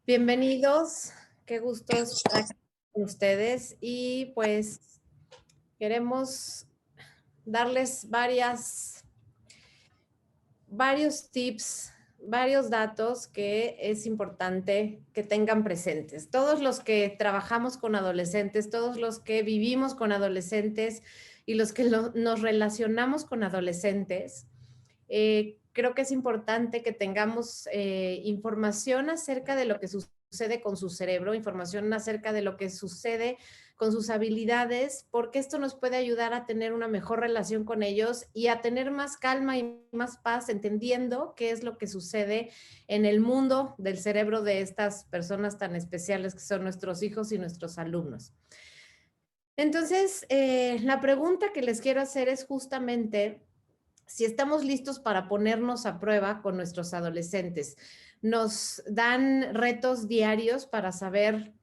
Bienvenidos, qué gusto estar aquí con ustedes y pues queremos darles varios tips, varios datos que es importante que tengan presentes. Todos los que trabajamos con adolescentes, todos los que vivimos con adolescentes y los que nos relacionamos con adolescentes, creo que es importante que tengamos información acerca de lo que sucede con su cerebro, información acerca de lo que sucede con sus habilidades, porque esto nos puede ayudar a tener una mejor relación con ellos y a tener más calma y más paz, entendiendo qué es lo que sucede en el mundo del cerebro de estas personas tan especiales que son nuestros hijos y nuestros alumnos. Entonces, la pregunta que les quiero hacer es justamente si estamos listos para ponernos a prueba con nuestros adolescentes. Nos dan retos diarios para saber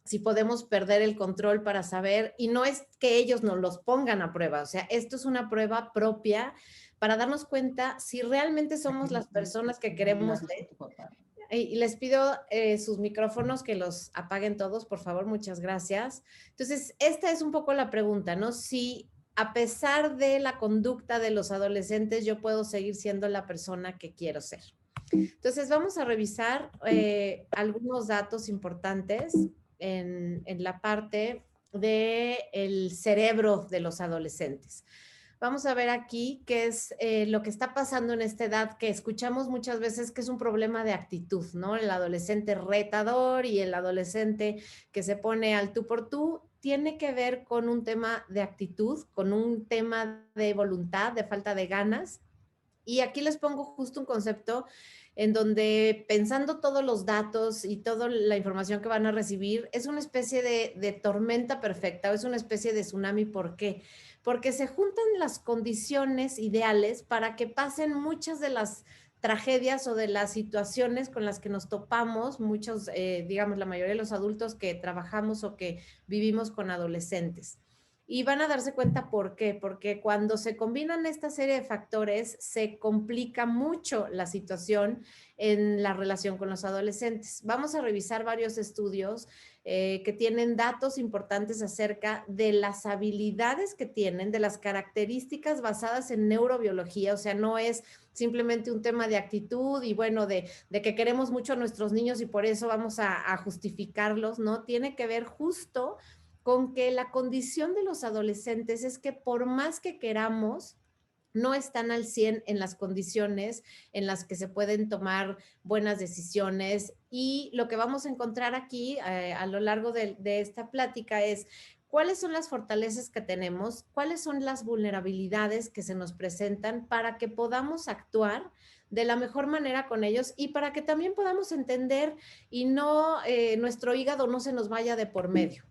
si podemos perder el control, para saber, y no es que ellos nos los pongan a prueba, o sea, esto es una prueba propia para darnos cuenta si realmente somos las personas que queremos ser. Y les pido sus micrófonos que los apaguen todos, por favor, muchas gracias. Entonces, esta es un poco la pregunta, ¿no? Si a pesar de la conducta de los adolescentes, yo puedo seguir siendo la persona que quiero ser. Entonces, vamos a revisar algunos datos importantes en la parte del cerebro de los adolescentes. Vamos a ver aquí qué es lo que está pasando en esta edad, que escuchamos muchas veces que es un problema de actitud, ¿no? El adolescente retador y el adolescente que se pone al tú por tú tiene que ver con un tema de actitud, con un tema de voluntad, de falta de ganas. Y aquí les pongo justo un concepto en donde pensando todos los datos y toda la información que van a recibir, es una especie de tormenta perfecta o es una especie de tsunami. ¿Por qué? Porque se juntan las condiciones ideales para que pasen muchas de las tragedias o de las situaciones con las que nos topamos, muchos, digamos, la mayoría de los adultos que trabajamos o que vivimos con adolescentes. Y van a darse cuenta por qué, porque cuando se combinan esta serie de factores, se complica mucho la situación en la relación con los adolescentes. Vamos a revisar varios estudios que tienen datos importantes acerca de las habilidades que tienen, de las características basadas en neurobiología, o sea, no es simplemente un tema de actitud y bueno, de que queremos mucho a nuestros niños y por eso vamos a justificarlos, ¿no? Tiene que ver justo con que la condición de los adolescentes es que por más que queramos, no están al 100 en las condiciones en las que se pueden tomar buenas decisiones. Y lo que vamos a encontrar aquí a lo largo de esta plática es cuáles son las fortalezas que tenemos, cuáles son las vulnerabilidades que se nos presentan para que podamos actuar de la mejor manera con ellos y para que también podamos entender y no nuestro hígado no se nos vaya de por medio.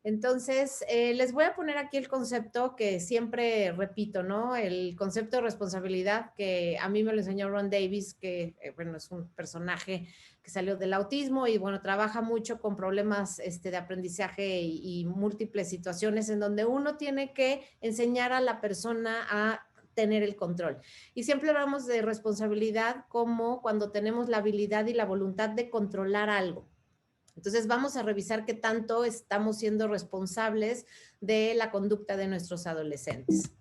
Entonces, les voy a poner aquí el concepto que siempre repito, ¿no? El concepto de responsabilidad que a mí me lo enseñó Ron Davis, que, bueno, es un personaje que salió del autismo y, bueno, trabaja mucho con problemas de aprendizaje y múltiples situaciones en donde uno tiene que enseñar a la persona a tener el control. Y siempre hablamos de responsabilidad como cuando tenemos la habilidad y la voluntad de controlar algo. Entonces vamos a revisar qué tanto estamos siendo responsables de la conducta de nuestros adolescentes.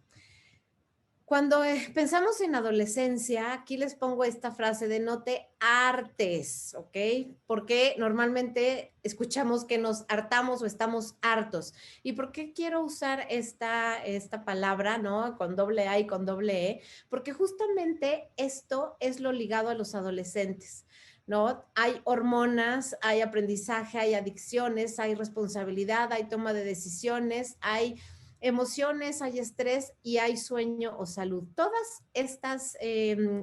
Cuando pensamos en adolescencia, aquí les pongo esta frase de no te hartes, ¿ok? Porque normalmente escuchamos que nos hartamos o estamos hartos. ¿Y por qué quiero usar esta palabra, ¿no? Con doble A y con doble E, porque justamente esto es lo ligado a los adolescentes, ¿no? Hay hormonas, hay aprendizaje, hay adicciones, hay responsabilidad, hay toma de decisiones, hay emociones, hay estrés y hay sueño o salud. Todas estas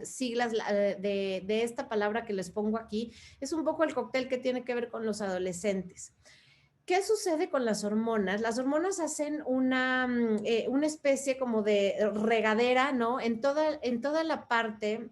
siglas de esta palabra que les pongo aquí es un poco el cóctel que tiene que ver con los adolescentes. ¿Qué sucede con las hormonas? Las hormonas hacen una especie como de regadera, ¿no? En toda la parte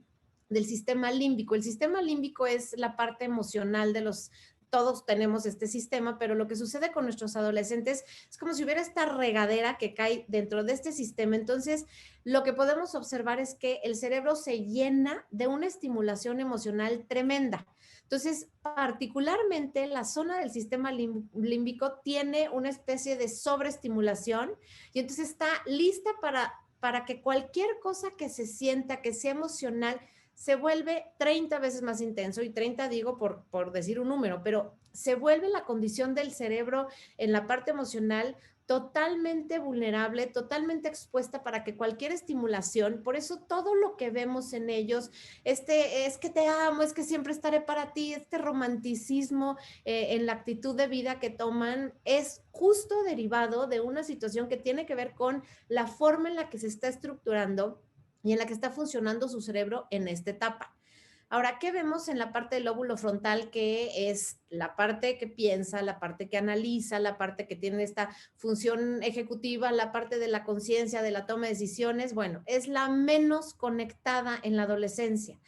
del sistema límbico. El sistema límbico es la parte emocional de los, todos tenemos este sistema, pero lo que sucede con nuestros adolescentes es como si hubiera esta regadera que cae dentro de este sistema. Entonces, lo que podemos observar es que el cerebro se llena de una estimulación emocional tremenda. Entonces, particularmente la zona del sistema límbico tiene una especie de sobreestimulación y entonces está lista para que cualquier cosa que se sienta, que sea emocional, se vuelve 30 veces más intenso, y 30 digo por decir un número, pero se vuelve la condición del cerebro en la parte emocional totalmente vulnerable, totalmente expuesta para que cualquier estimulación, por eso todo lo que vemos en ellos, es que te amo, es que siempre estaré para ti, este romanticismo en la actitud de vida que toman es justo derivado de una situación que tiene que ver con la forma en la que se está estructurando y en la que está funcionando su cerebro en esta etapa. Ahora, ¿qué vemos en la parte del lóbulo frontal? Que es la parte que piensa, la parte que analiza, la parte que tiene esta función ejecutiva, la parte de la conciencia, de la toma de decisiones. Bueno, es la menos conectada en la adolescencia.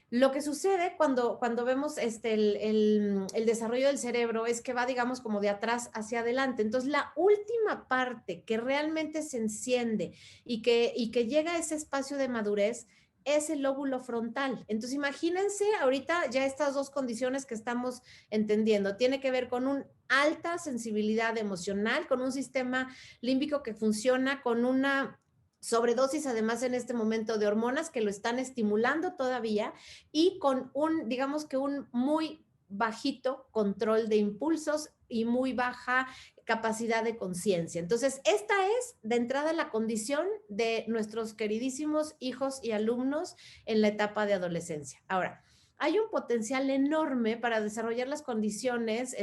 Lo que sucede cuando vemos el desarrollo del cerebro es que va, digamos, como de atrás hacia adelante. Entonces, la última parte que realmente se enciende y que llega a ese espacio de madurez es el lóbulo frontal. Entonces, imagínense ahorita ya estas dos condiciones que estamos entendiendo. Tiene que ver con una alta sensibilidad emocional, con un sistema límbico que funciona con una sobredosis, además en este momento, de hormonas que lo están estimulando todavía, y con un, digamos que un muy bajito control de impulsos y muy baja capacidad de conciencia. Entonces, esta es de entrada la condición de nuestros queridísimos hijos y alumnos en la etapa de adolescencia. Ahora, hay un potencial enorme para desarrollar las condiciones,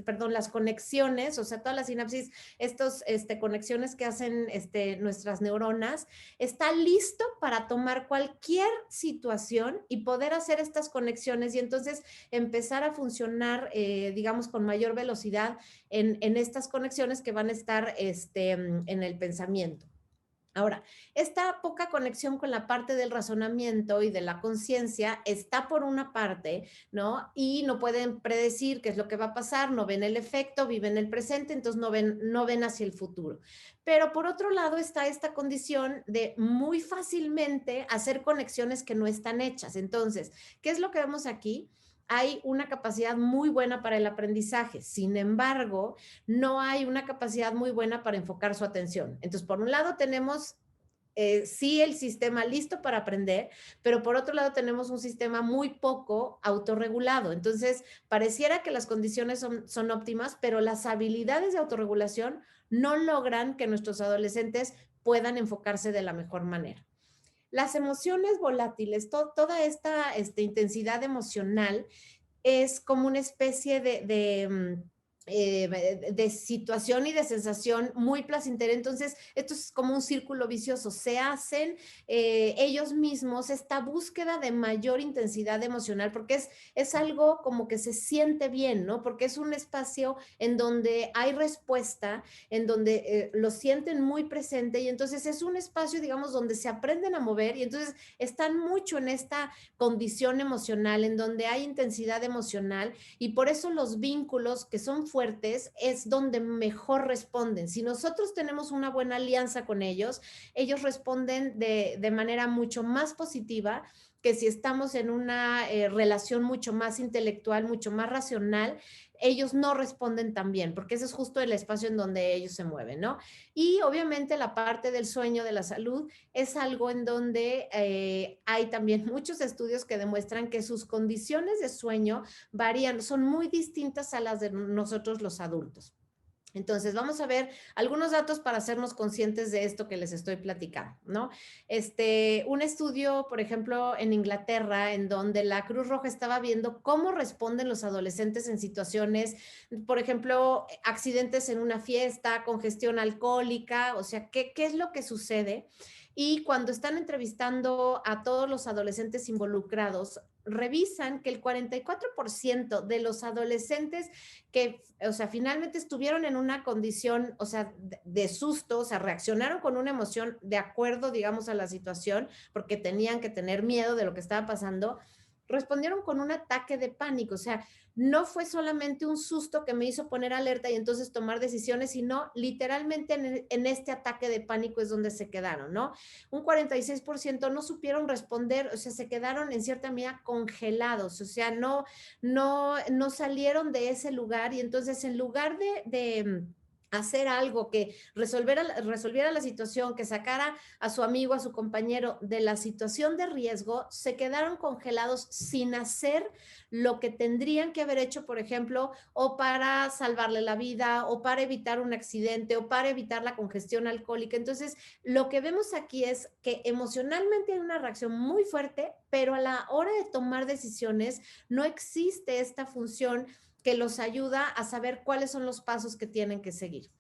perdón, las conexiones, o sea, todas las sinapsis, estas conexiones que hacen nuestras neuronas, está listo para tomar cualquier situación y poder hacer estas conexiones y entonces empezar a funcionar, digamos, con mayor velocidad en estas conexiones que van a estar en el pensamiento. Ahora, esta poca conexión con la parte del razonamiento y de la conciencia está por una parte, ¿no? Y no pueden predecir qué es lo que va a pasar, no ven el efecto, viven el presente, entonces no ven hacia el futuro. Pero por otro lado está esta condición de muy fácilmente hacer conexiones que no están hechas. Entonces, ¿qué es lo que vemos aquí? Hay una capacidad muy buena para el aprendizaje. Sin embargo, no hay una capacidad muy buena para enfocar su atención. Entonces, por un lado tenemos sí el sistema listo para aprender, pero por otro lado tenemos un sistema muy poco autorregulado. Entonces, pareciera que las condiciones son óptimas, pero las habilidades de autorregulación no logran que nuestros adolescentes puedan enfocarse de la mejor manera. Las emociones volátiles, toda esta intensidad emocional es como una especie de situación y de sensación muy placentera. Entonces, esto es como un círculo vicioso. Se hacen ellos mismos esta búsqueda de mayor intensidad emocional, porque es algo como que se siente bien, ¿no? Porque es un espacio en donde hay respuesta, en donde lo sienten muy presente, y entonces es un espacio, digamos, donde se aprenden a mover, y entonces están mucho en esta condición emocional, en donde hay intensidad emocional, y por eso los vínculos que son fuertes es donde mejor responden. Si nosotros tenemos una buena alianza con ellos, ellos responden de manera mucho más positiva que si estamos en una relación mucho más intelectual, mucho más racional. Ellos no responden tan bien, porque ese es justo el espacio en donde ellos se mueven, ¿no? Y obviamente la parte del sueño, de la salud, es algo en donde hay también muchos estudios que demuestran que sus condiciones de sueño varían, son muy distintas a las de nosotros los adultos. Entonces, vamos a ver algunos datos para hacernos conscientes de esto que les estoy platicando, ¿no? Un estudio, por ejemplo, en Inglaterra, en donde la Cruz Roja estaba viendo cómo responden los adolescentes en situaciones, por ejemplo, accidentes en una fiesta, congestión alcohólica, o sea, ¿qué es lo que sucede? Y cuando están entrevistando a todos los adolescentes involucrados, revisan que el 44% de los adolescentes que, o sea, finalmente estuvieron en una condición, o sea, de susto, o sea, reaccionaron con una emoción de acuerdo, digamos, a la situación, porque tenían que tener miedo de lo que estaba pasando, respondieron con un ataque de pánico. O sea, no fue solamente un susto que me hizo poner alerta y entonces tomar decisiones, sino literalmente en este ataque de pánico es donde se quedaron, ¿no? Un 46% no supieron responder, o sea, se quedaron en cierta medida congelados, o sea, no salieron de ese lugar y entonces en lugar de hacer algo que resolviera la situación, que sacara a su amigo, a su compañero de la situación de riesgo, se quedaron congelados sin hacer lo que tendrían que haber hecho, por ejemplo, o para salvarle la vida, o para evitar un accidente, o para evitar la congestión alcohólica. Entonces, lo que vemos aquí es que emocionalmente hay una reacción muy fuerte, pero a la hora de tomar decisiones no existe esta función que los ayuda a saber cuáles son los pasos que tienen que seguir.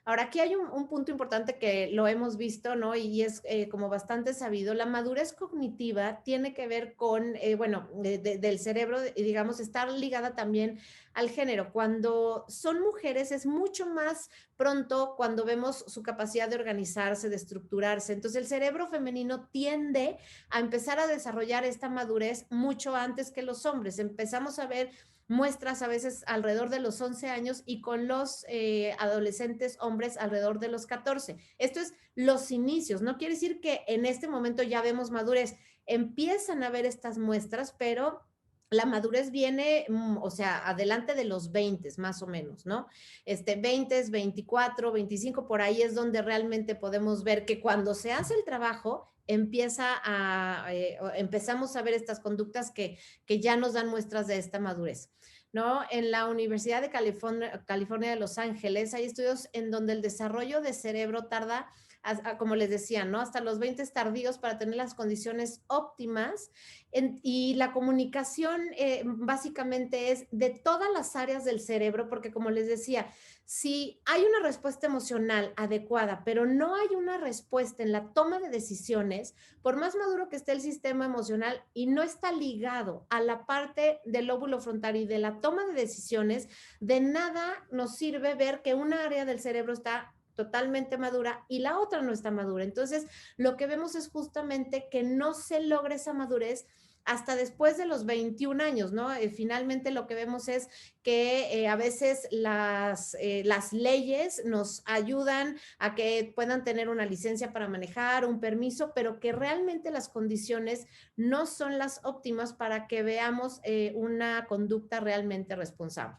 Ahora, aquí hay un punto importante que lo hemos visto, ¿no? Y es como bastante sabido. La madurez cognitiva tiene que ver con, bueno, del cerebro, y digamos, estar ligada también al género. Cuando son mujeres es mucho más pronto cuando vemos su capacidad de organizarse, de estructurarse. Entonces, el cerebro femenino tiende a empezar a desarrollar esta madurez mucho antes que los hombres. Empezamos a ver muestras a veces alrededor de los 11 años y con los adolescentes hombres alrededor de los 14. Esto es los inicios, no quiere decir que en este momento ya vemos madurez, empiezan a ver estas muestras, pero la madurez viene, o sea, adelante de los 20 más o menos, ¿no? 20, 24, 25, por ahí es donde realmente podemos ver que cuando se hace el trabajo, empezamos a ver estas conductas que ya nos dan muestras de esta madurez. ¿No? En la Universidad de California de Los Ángeles hay estudios en donde el desarrollo de cerebro tarda, como les decía, ¿no? Hasta los 20 tardíos para tener las condiciones óptimas y la comunicación básicamente es de todas las áreas del cerebro, porque como les decía, si hay una respuesta emocional adecuada, pero no hay una respuesta en la toma de decisiones, por más maduro que esté el sistema emocional y no está ligado a la parte del lóbulo frontal y de la toma de decisiones, de nada nos sirve ver que una área del cerebro está totalmente madura y la otra no está madura. Entonces, lo que vemos es justamente que no se logra esa madurez hasta después de los 21 años, ¿no? Finalmente lo que vemos es que a veces las leyes nos ayudan a que puedan tener una licencia para manejar, un permiso, pero que realmente las condiciones no son las óptimas para que veamos una conducta realmente responsable.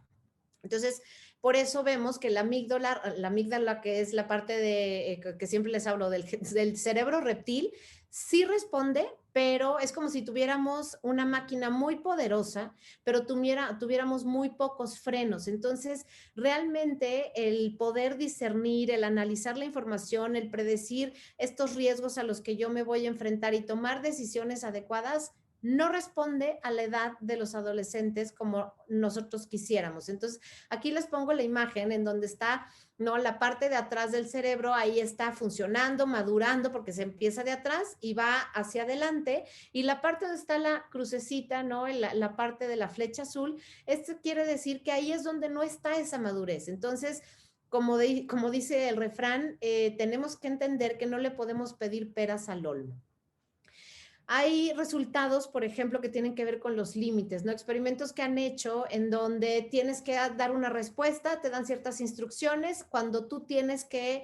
Entonces, por eso vemos que la amígdala que es la parte que siempre les hablo del cerebro reptil, sí responde, pero es como si tuviéramos una máquina muy poderosa, pero tuviéramos muy pocos frenos. Entonces, realmente el poder discernir, el analizar la información, el predecir estos riesgos a los que yo me voy a enfrentar y tomar decisiones adecuadas, no responde a la edad de los adolescentes como nosotros quisiéramos. Entonces, aquí les pongo la imagen en donde está, ¿no? La parte de atrás del cerebro, ahí está funcionando, madurando, porque se empieza de atrás y va hacia adelante. Y la parte donde está la crucecita, ¿no? La parte de la flecha azul, esto quiere decir que ahí es donde no está esa madurez. Entonces, como dice el refrán, tenemos que entender que no le podemos pedir peras al olmo. Hay resultados, por ejemplo, que tienen que ver con los límites, ¿no? Experimentos que han hecho en donde tienes que dar una respuesta, te dan ciertas instrucciones cuando tú tienes que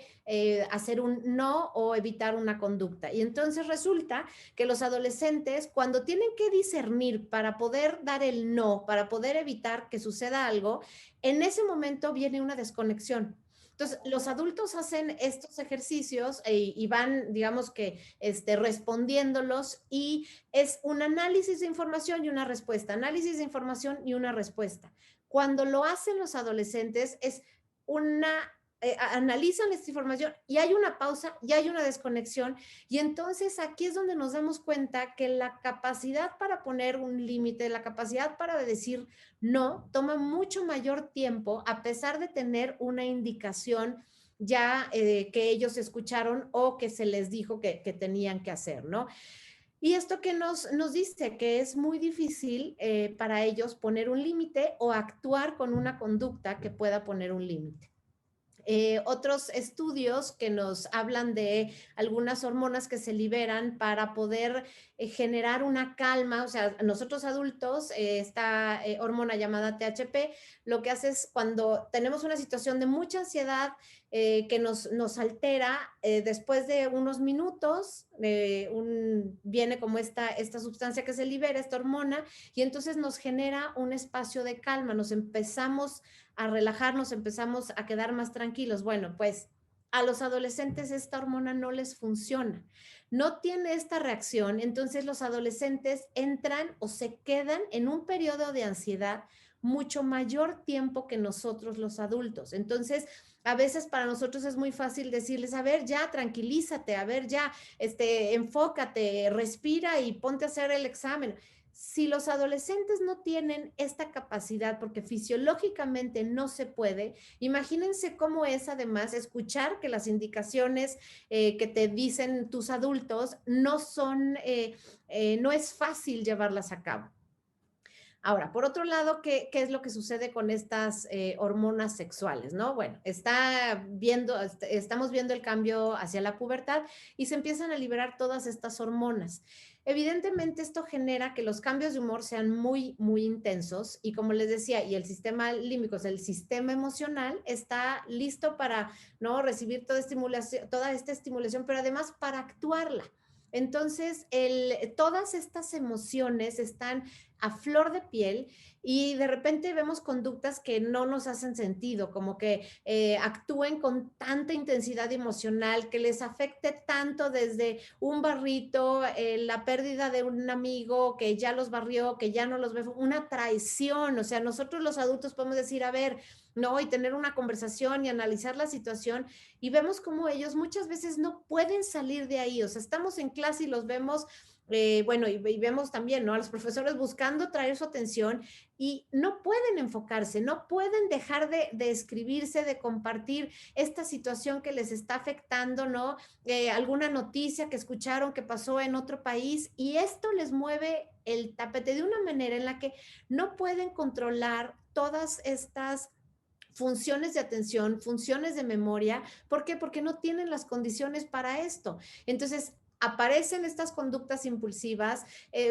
hacer un no o evitar una conducta. Y entonces resulta que los adolescentes, cuando tienen que discernir para poder dar el no, para poder evitar que suceda algo, en ese momento viene una desconexión. Entonces, los adultos hacen estos ejercicios y van, digamos que, respondiéndolos y es un análisis de información y una respuesta, análisis de información y una respuesta. Cuando lo hacen los adolescentes es analizan esta información y hay una pausa y hay una desconexión y entonces aquí es donde nos damos cuenta que la capacidad para poner un límite, la capacidad para decir no, toma mucho mayor tiempo a pesar de tener una indicación ya que ellos escucharon o que se les dijo que tenían que hacer, ¿no? Y esto que nos dice que es muy difícil para ellos poner un límite o actuar con una conducta que pueda poner un límite. Otros estudios que nos hablan de algunas hormonas que se liberan para poder generar una calma, o sea, nosotros adultos, esta hormona llamada THP, lo que hace es cuando tenemos una situación de mucha ansiedad que nos altera, después de unos minutos, viene como esta sustancia que se libera, esta hormona, y entonces nos genera un espacio de calma, nos empezamos a relajarnos, empezamos a quedar más tranquilos. Bueno, pues a los adolescentes esta hormona no les funciona, no tiene esta reacción, entonces los adolescentes entran o se quedan en un periodo de ansiedad mucho mayor tiempo que nosotros los adultos. Entonces, a veces para nosotros es muy fácil decirles, a ver, ya, tranquilízate, a ver, ya, enfócate, respira y ponte a hacer el examen. Si los adolescentes no tienen esta capacidad, porque fisiológicamente no se puede, imagínense cómo es además escuchar que las indicaciones que te dicen tus adultos no son, no es fácil llevarlas a cabo. Ahora, por otro lado, ¿qué es lo que sucede con estas hormonas sexuales? ¿No? Bueno, estamos viendo el cambio hacia la pubertad y se empiezan a liberar todas estas hormonas. Evidentemente, esto genera que los cambios de humor sean muy, muy intensos y como les decía, y el sistema límbico, o sea, el sistema emocional está listo para, ¿no?, recibir toda esta estimulación, pero además para actuarla. Entonces, todas estas emociones están a flor de piel y de repente vemos conductas que no nos hacen sentido, como que actúen con tanta intensidad emocional, que les afecte tanto desde un barrito, la pérdida de un amigo que ya los barrió, que ya no los ve, una traición. O sea, nosotros los adultos podemos decir, a ver, no, y tener una conversación y analizar la situación y vemos como ellos muchas veces no pueden salir de ahí. O sea, estamos en clase y los vemos bueno, y vemos también, ¿no?, a los profesores buscando traer su atención y no pueden enfocarse, no pueden dejar de escribirse, de compartir esta situación que les está afectando, ¿no? Alguna noticia que escucharon que pasó en otro país y esto les mueve el tapete de una manera en la que no pueden controlar todas estas funciones de atención, funciones de memoria. ¿Por qué? Porque no tienen las condiciones para esto. Entonces, aparecen estas conductas impulsivas,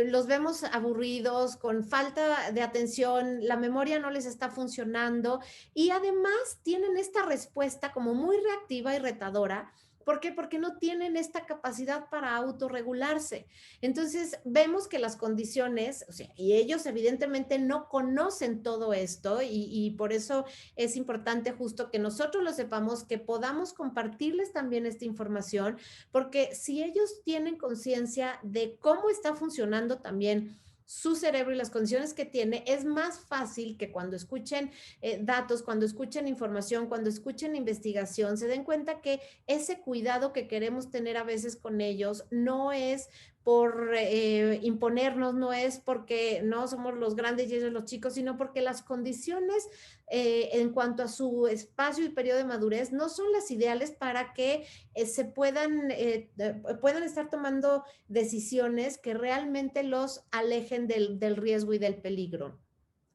los vemos aburridos, con falta de atención, la memoria no les está funcionando y además tienen esta respuesta como muy reactiva y retadora. ¿Por qué? Porque no tienen esta capacidad para autorregularse. Entonces, vemos que las condiciones, o sea, y ellos evidentemente no conocen todo esto y por eso es importante justo que nosotros lo sepamos, que podamos compartirles también esta información, porque si ellos tienen conciencia de cómo está funcionando también su cerebro y las condiciones que tiene, es más fácil que cuando escuchen datos, cuando escuchen información, cuando escuchen investigación, se den cuenta que ese cuidado que queremos tener a veces con ellos no es por imponernos, no es porque no somos los grandes y ellos los chicos, sino porque las condiciones en cuanto a su espacio y periodo de madurez no son las ideales para que puedan estar tomando decisiones que realmente los alejen del riesgo y del peligro.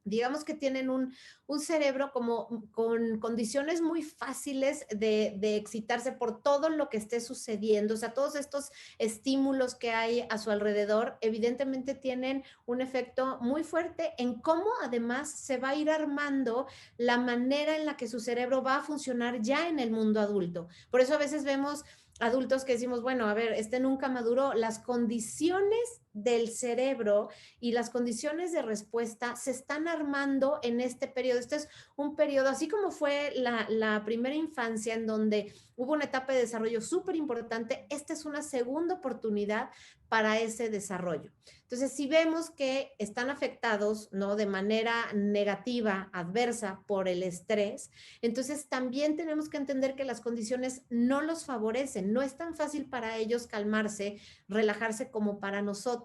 Digamos que tienen un cerebro como con condiciones muy fáciles de excitarse por todo lo que esté sucediendo. O sea, todos estos estímulos que hay a su alrededor, evidentemente tienen un efecto muy fuerte en cómo además se va a ir armando la manera en la que su cerebro va a funcionar ya en el mundo adulto. Por eso a veces vemos adultos que decimos, bueno, a ver, nunca maduró. Las condiciones del cerebro y las condiciones de respuesta se están armando en este periodo. Este es un periodo, así como fue la primera infancia en donde hubo una etapa de desarrollo súper importante, esta es una segunda oportunidad para ese desarrollo. Entonces, si vemos que están afectados, ¿no?, de manera negativa, adversa por el estrés, entonces también tenemos que entender que las condiciones no los favorecen, no es tan fácil para ellos calmarse, relajarse como para nosotros.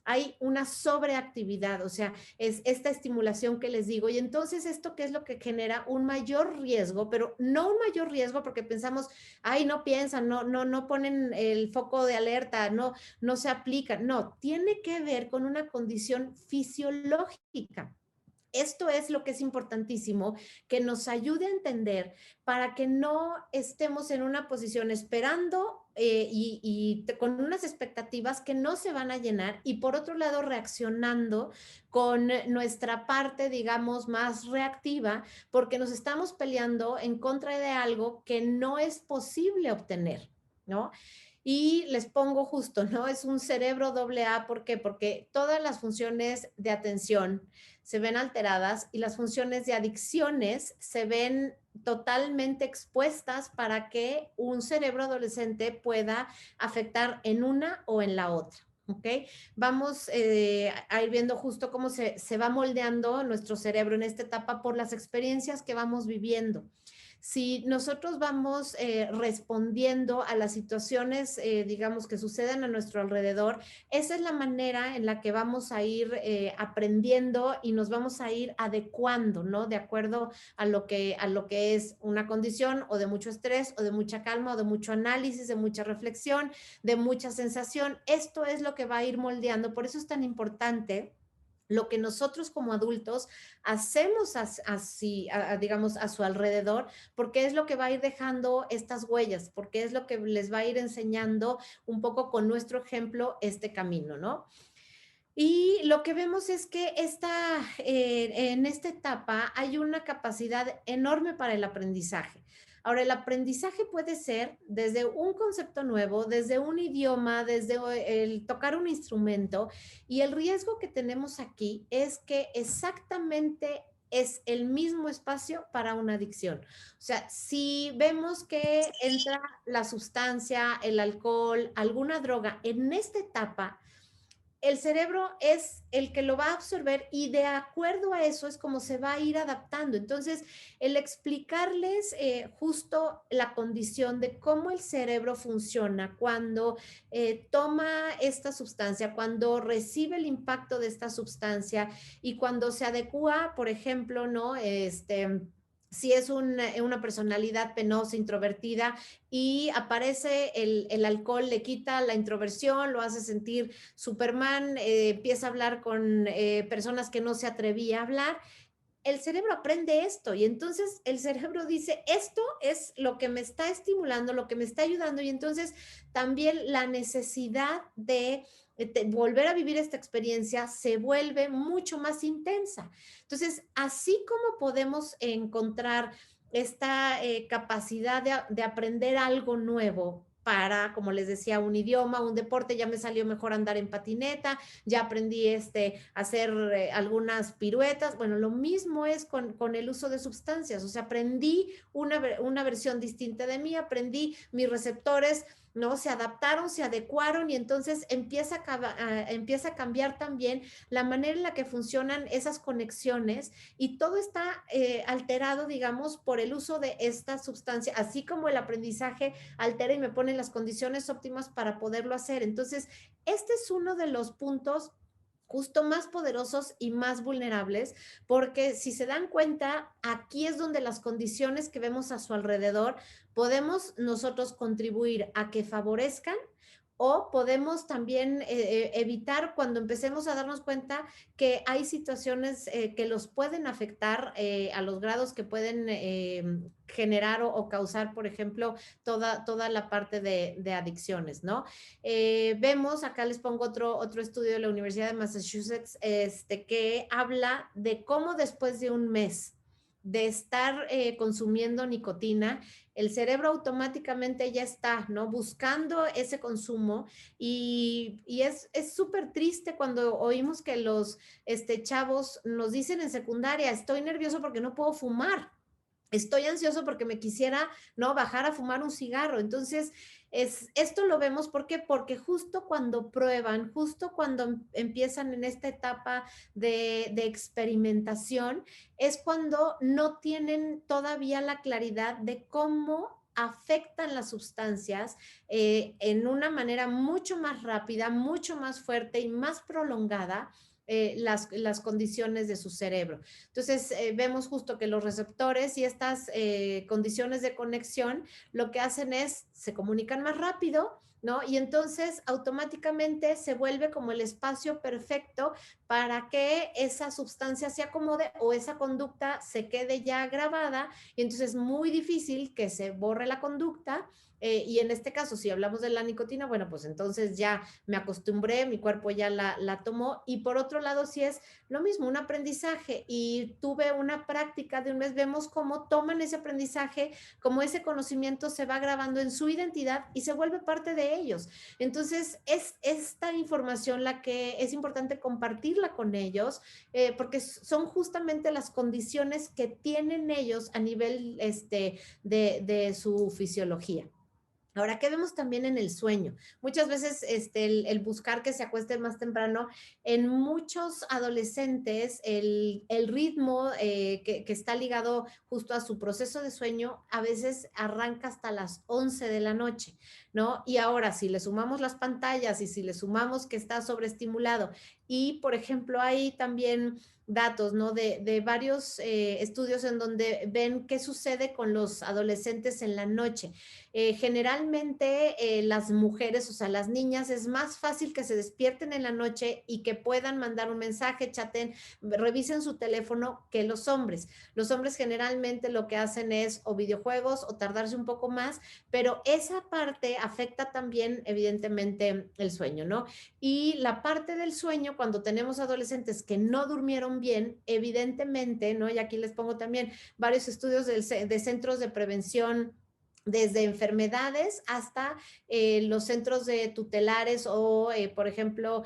Hay una sobreactividad, o sea, es esta estimulación que les digo, y entonces esto qué es lo que genera un mayor riesgo, pero no un mayor riesgo porque pensamos, ay, no piensan, no ponen el foco de alerta, no se aplican, no, tiene que ver con una condición fisiológica. Esto es lo que es importantísimo, que nos ayude a entender para que no estemos en una posición esperando con unas expectativas que no se van a llenar y por otro lado reaccionando con nuestra parte, digamos, más reactiva, porque nos estamos peleando en contra de algo que no es posible obtener, ¿no? Y les pongo justo, ¿no? Es un cerebro doble A, ¿por qué? Porque todas las funciones de atención se ven alteradas y las funciones de adicciones se ven totalmente expuestas para que un cerebro adolescente pueda afectar en una o en la otra. ¿Ok? Vamos a ir viendo justo cómo se va moldeando nuestro cerebro en esta etapa por las experiencias que vamos viviendo. Si nosotros vamos respondiendo a las situaciones, digamos, que suceden a nuestro alrededor, esa es la manera en la que vamos a ir aprendiendo y nos vamos a ir adecuando, ¿no? De acuerdo a lo que es una condición o de mucho estrés o de mucha calma o de mucho análisis, de mucha reflexión, de mucha sensación. Esto es lo que va a ir moldeando. Por eso es tan importante lo que nosotros como adultos hacemos así, digamos, a su alrededor, porque es lo que va a ir dejando estas huellas, porque es lo que les va a ir enseñando un poco con nuestro ejemplo este camino, ¿no? Y lo que vemos es que en esta etapa hay una capacidad enorme para el aprendizaje. Ahora, el aprendizaje puede ser desde un concepto nuevo, desde un idioma, desde el tocar un instrumento, y el riesgo que tenemos aquí es que exactamente es el mismo espacio para una adicción. O sea, si vemos que entra la sustancia, el alcohol, alguna droga en esta etapa, el cerebro es el que lo va a absorber y de acuerdo a eso es como se va a ir adaptando. Entonces, el explicarles justo la condición de cómo el cerebro funciona cuando toma esta sustancia, cuando recibe el impacto de esta sustancia y cuando se adecua, por ejemplo, ¿no? Si es una personalidad penosa, introvertida, y aparece el alcohol, le quita la introversión, lo hace sentir Superman, empieza a hablar con personas que no se atrevía a hablar, el cerebro aprende esto y entonces el cerebro dice, esto es lo que me está estimulando, lo que me está ayudando y entonces también la necesidad de volver a vivir esta experiencia se vuelve mucho más intensa. Entonces, así como podemos encontrar esta capacidad de aprender algo nuevo para, como les decía, un idioma, un deporte, ya me salió mejor andar en patineta, ya aprendí a hacer algunas piruetas. Bueno, lo mismo es con el uso de sustancias. O sea, aprendí una versión distinta de mí, aprendí mis receptores, ¿no? Se adaptaron, se adecuaron y entonces empieza a cambiar también la manera en la que funcionan esas conexiones y todo está alterado, digamos, por el uso de esta sustancia, así como el aprendizaje altera y me pone en las condiciones óptimas para poderlo hacer. Entonces, este es uno de los puntos justo más poderosos y más vulnerables, porque si se dan cuenta, aquí es donde las condiciones que vemos a su alrededor podemos nosotros contribuir a que favorezcan o podemos también evitar cuando empecemos a darnos cuenta que hay situaciones que los pueden afectar a los grados que pueden generar o causar, por ejemplo, toda la parte de adicciones, ¿no? Vemos, acá les pongo otro estudio de la Universidad de Massachusetts, que habla de cómo después de un mes de estar consumiendo nicotina, el cerebro automáticamente ya está, ¿no? Buscando ese consumo y es súper triste cuando oímos que los chavos nos dicen en secundaria, estoy nervioso porque no puedo fumar. Estoy ansioso porque me quisiera, ¿no? Bajar a fumar un cigarro. Entonces, esto lo vemos, ¿por qué? Porque justo cuando prueban, justo cuando empiezan en esta etapa de experimentación, es cuando no tienen todavía la claridad de cómo afectan las sustancias en una manera mucho más rápida, mucho más fuerte y más prolongada las condiciones de su cerebro. Entonces, vemos justo que los receptores y estas condiciones de conexión lo que hacen es, se comunican más rápido, ¿no? Y entonces automáticamente se vuelve como el espacio perfecto para que esa sustancia se acomode o esa conducta se quede ya grabada, y entonces es muy difícil que se borre la conducta. Y en este caso, si hablamos de la nicotina, bueno, pues entonces ya me acostumbré, mi cuerpo ya la tomó. Y por otro lado, si es lo mismo, un aprendizaje y tuve una práctica de un mes, vemos cómo toman ese aprendizaje, cómo ese conocimiento se va grabando en su identidad y se vuelve parte de ellos. Entonces, es esta información la que es importante compartirla con ellos, porque son justamente las condiciones que tienen ellos a nivel de su fisiología. Ahora, ¿qué vemos también en el sueño? Muchas veces el buscar que se acuesten más temprano, en muchos adolescentes el ritmo que está ligado justo a su proceso de sueño a veces arranca hasta las 11 de la noche, ¿no? Y ahora, si le sumamos las pantallas y si le sumamos que está sobreestimulado y, por ejemplo, hay también datos, ¿no? De varios estudios en donde ven qué sucede con los adolescentes en la noche. Generalmente las mujeres, o sea, las niñas, es más fácil que se despierten en la noche y que puedan mandar un mensaje, chaten, revisen su teléfono que los hombres. Los hombres generalmente lo que hacen es o videojuegos o tardarse un poco más, pero esa parte afecta también evidentemente el sueño, ¿no? Y la parte del sueño, cuando tenemos adolescentes que no durmieron bien, evidentemente, ¿no? Y aquí les pongo también varios estudios de centros de prevención, desde enfermedades hasta los centros de tutelares o, por ejemplo,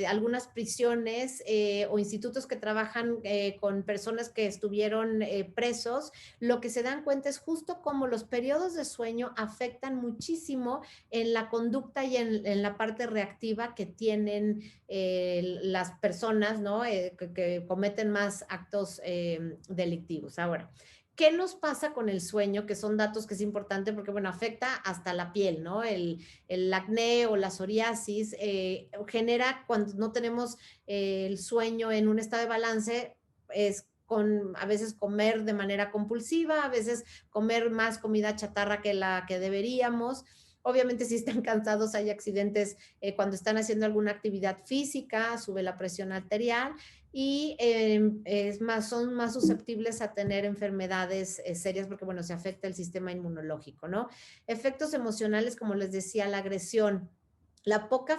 algunas prisiones o institutos que trabajan con personas que estuvieron presos. Lo que se dan cuenta es justo cómo los periodos de sueño afectan muchísimo en la conducta y en la parte reactiva que tienen las personas, ¿no? Que cometen más actos delictivos. Ahora, ¿qué nos pasa con el sueño? Que son datos que es importante porque, bueno, afecta hasta la piel, ¿no? El acné o la psoriasis genera cuando no tenemos el sueño en un estado de balance, es con a veces comer de manera compulsiva, a veces comer más comida chatarra que la que deberíamos. Obviamente, si están cansados, hay accidentes cuando están haciendo alguna actividad física, sube la presión arterial y son más susceptibles a tener enfermedades serias porque, bueno, se afecta el sistema inmunológico, ¿no? Efectos emocionales, como les decía, la agresión, la poca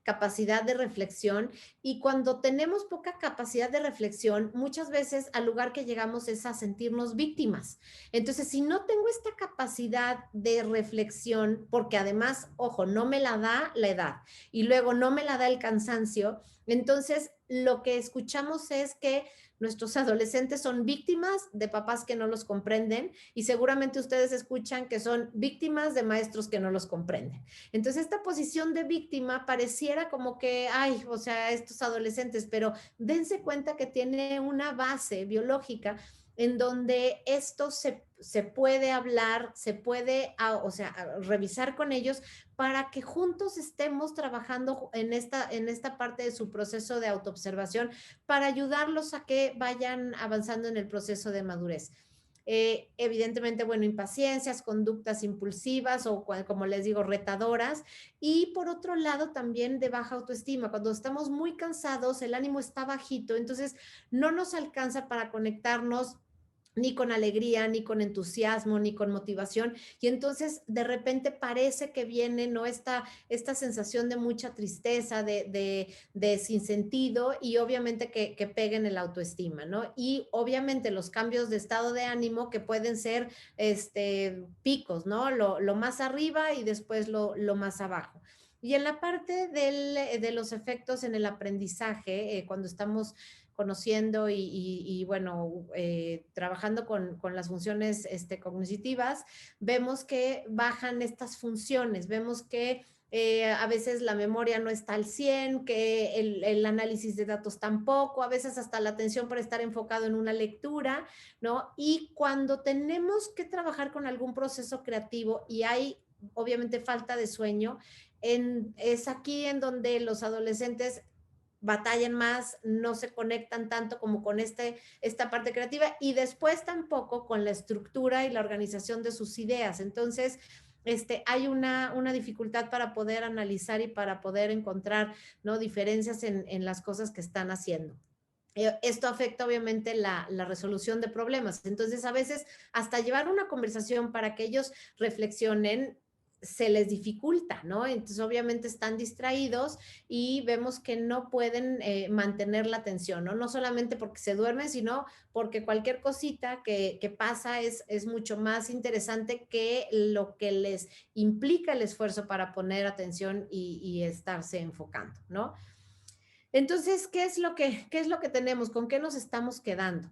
capacidad de reflexión, y cuando tenemos poca capacidad de reflexión, muchas veces al lugar que llegamos es a sentirnos víctimas. Entonces, si no tengo esta capacidad de reflexión, porque además, ojo, no me la da la edad y luego no me la da el cansancio, entonces lo que escuchamos es que nuestros adolescentes son víctimas de papás que no los comprenden y seguramente ustedes escuchan que son víctimas de maestros que no los comprenden. Entonces, esta posición de víctima pareciera como que, ay, o sea, estos adolescentes, pero dense cuenta que tiene una base biológica en donde esto se puede hablar, se puede, o sea, revisar con ellos para que juntos estemos trabajando en esta parte de su proceso de autoobservación para ayudarlos a que vayan avanzando en el proceso de madurez. Evidentemente, bueno, impaciencias, conductas impulsivas o, como les digo, retadoras. Y por otro lado, también de baja autoestima. Cuando estamos muy cansados, el ánimo está bajito, entonces no nos alcanza para conectarnos ni con alegría, ni con entusiasmo, ni con motivación. Y entonces de repente parece que viene, ¿no? Esta sensación de mucha tristeza, de sinsentido y obviamente que peguen el autoestima, ¿no? Y obviamente los cambios de estado de ánimo que pueden ser picos, ¿no? Lo más arriba y después lo más abajo. Y en la parte de los efectos en el aprendizaje, cuando estamos conociendo y bueno, trabajando con las funciones cognitivas, vemos que bajan estas funciones, vemos que a veces la memoria no está al 100, que el análisis de datos tampoco, a veces hasta la atención para estar enfocado en una lectura, ¿no? Y cuando tenemos que trabajar con algún proceso creativo y hay obviamente falta de sueño, es aquí en donde los adolescentes batallan más, no se conectan tanto como con esta parte creativa y después tampoco con la estructura y la organización de sus ideas. Entonces, hay una dificultad para poder analizar y para poder encontrar, ¿no?, diferencias en las cosas que están haciendo. Esto afecta obviamente la resolución de problemas. Entonces, a veces hasta llevar una conversación para que ellos reflexionen se les dificulta, ¿no? Entonces, obviamente están distraídos y vemos que no pueden mantener la atención, ¿no? No solamente porque se duermen, sino porque cualquier cosita que pasa es mucho más interesante que lo que les implica el esfuerzo para poner atención y estarse enfocando, ¿no? Entonces, qué es lo que tenemos? ¿Con qué nos estamos quedando?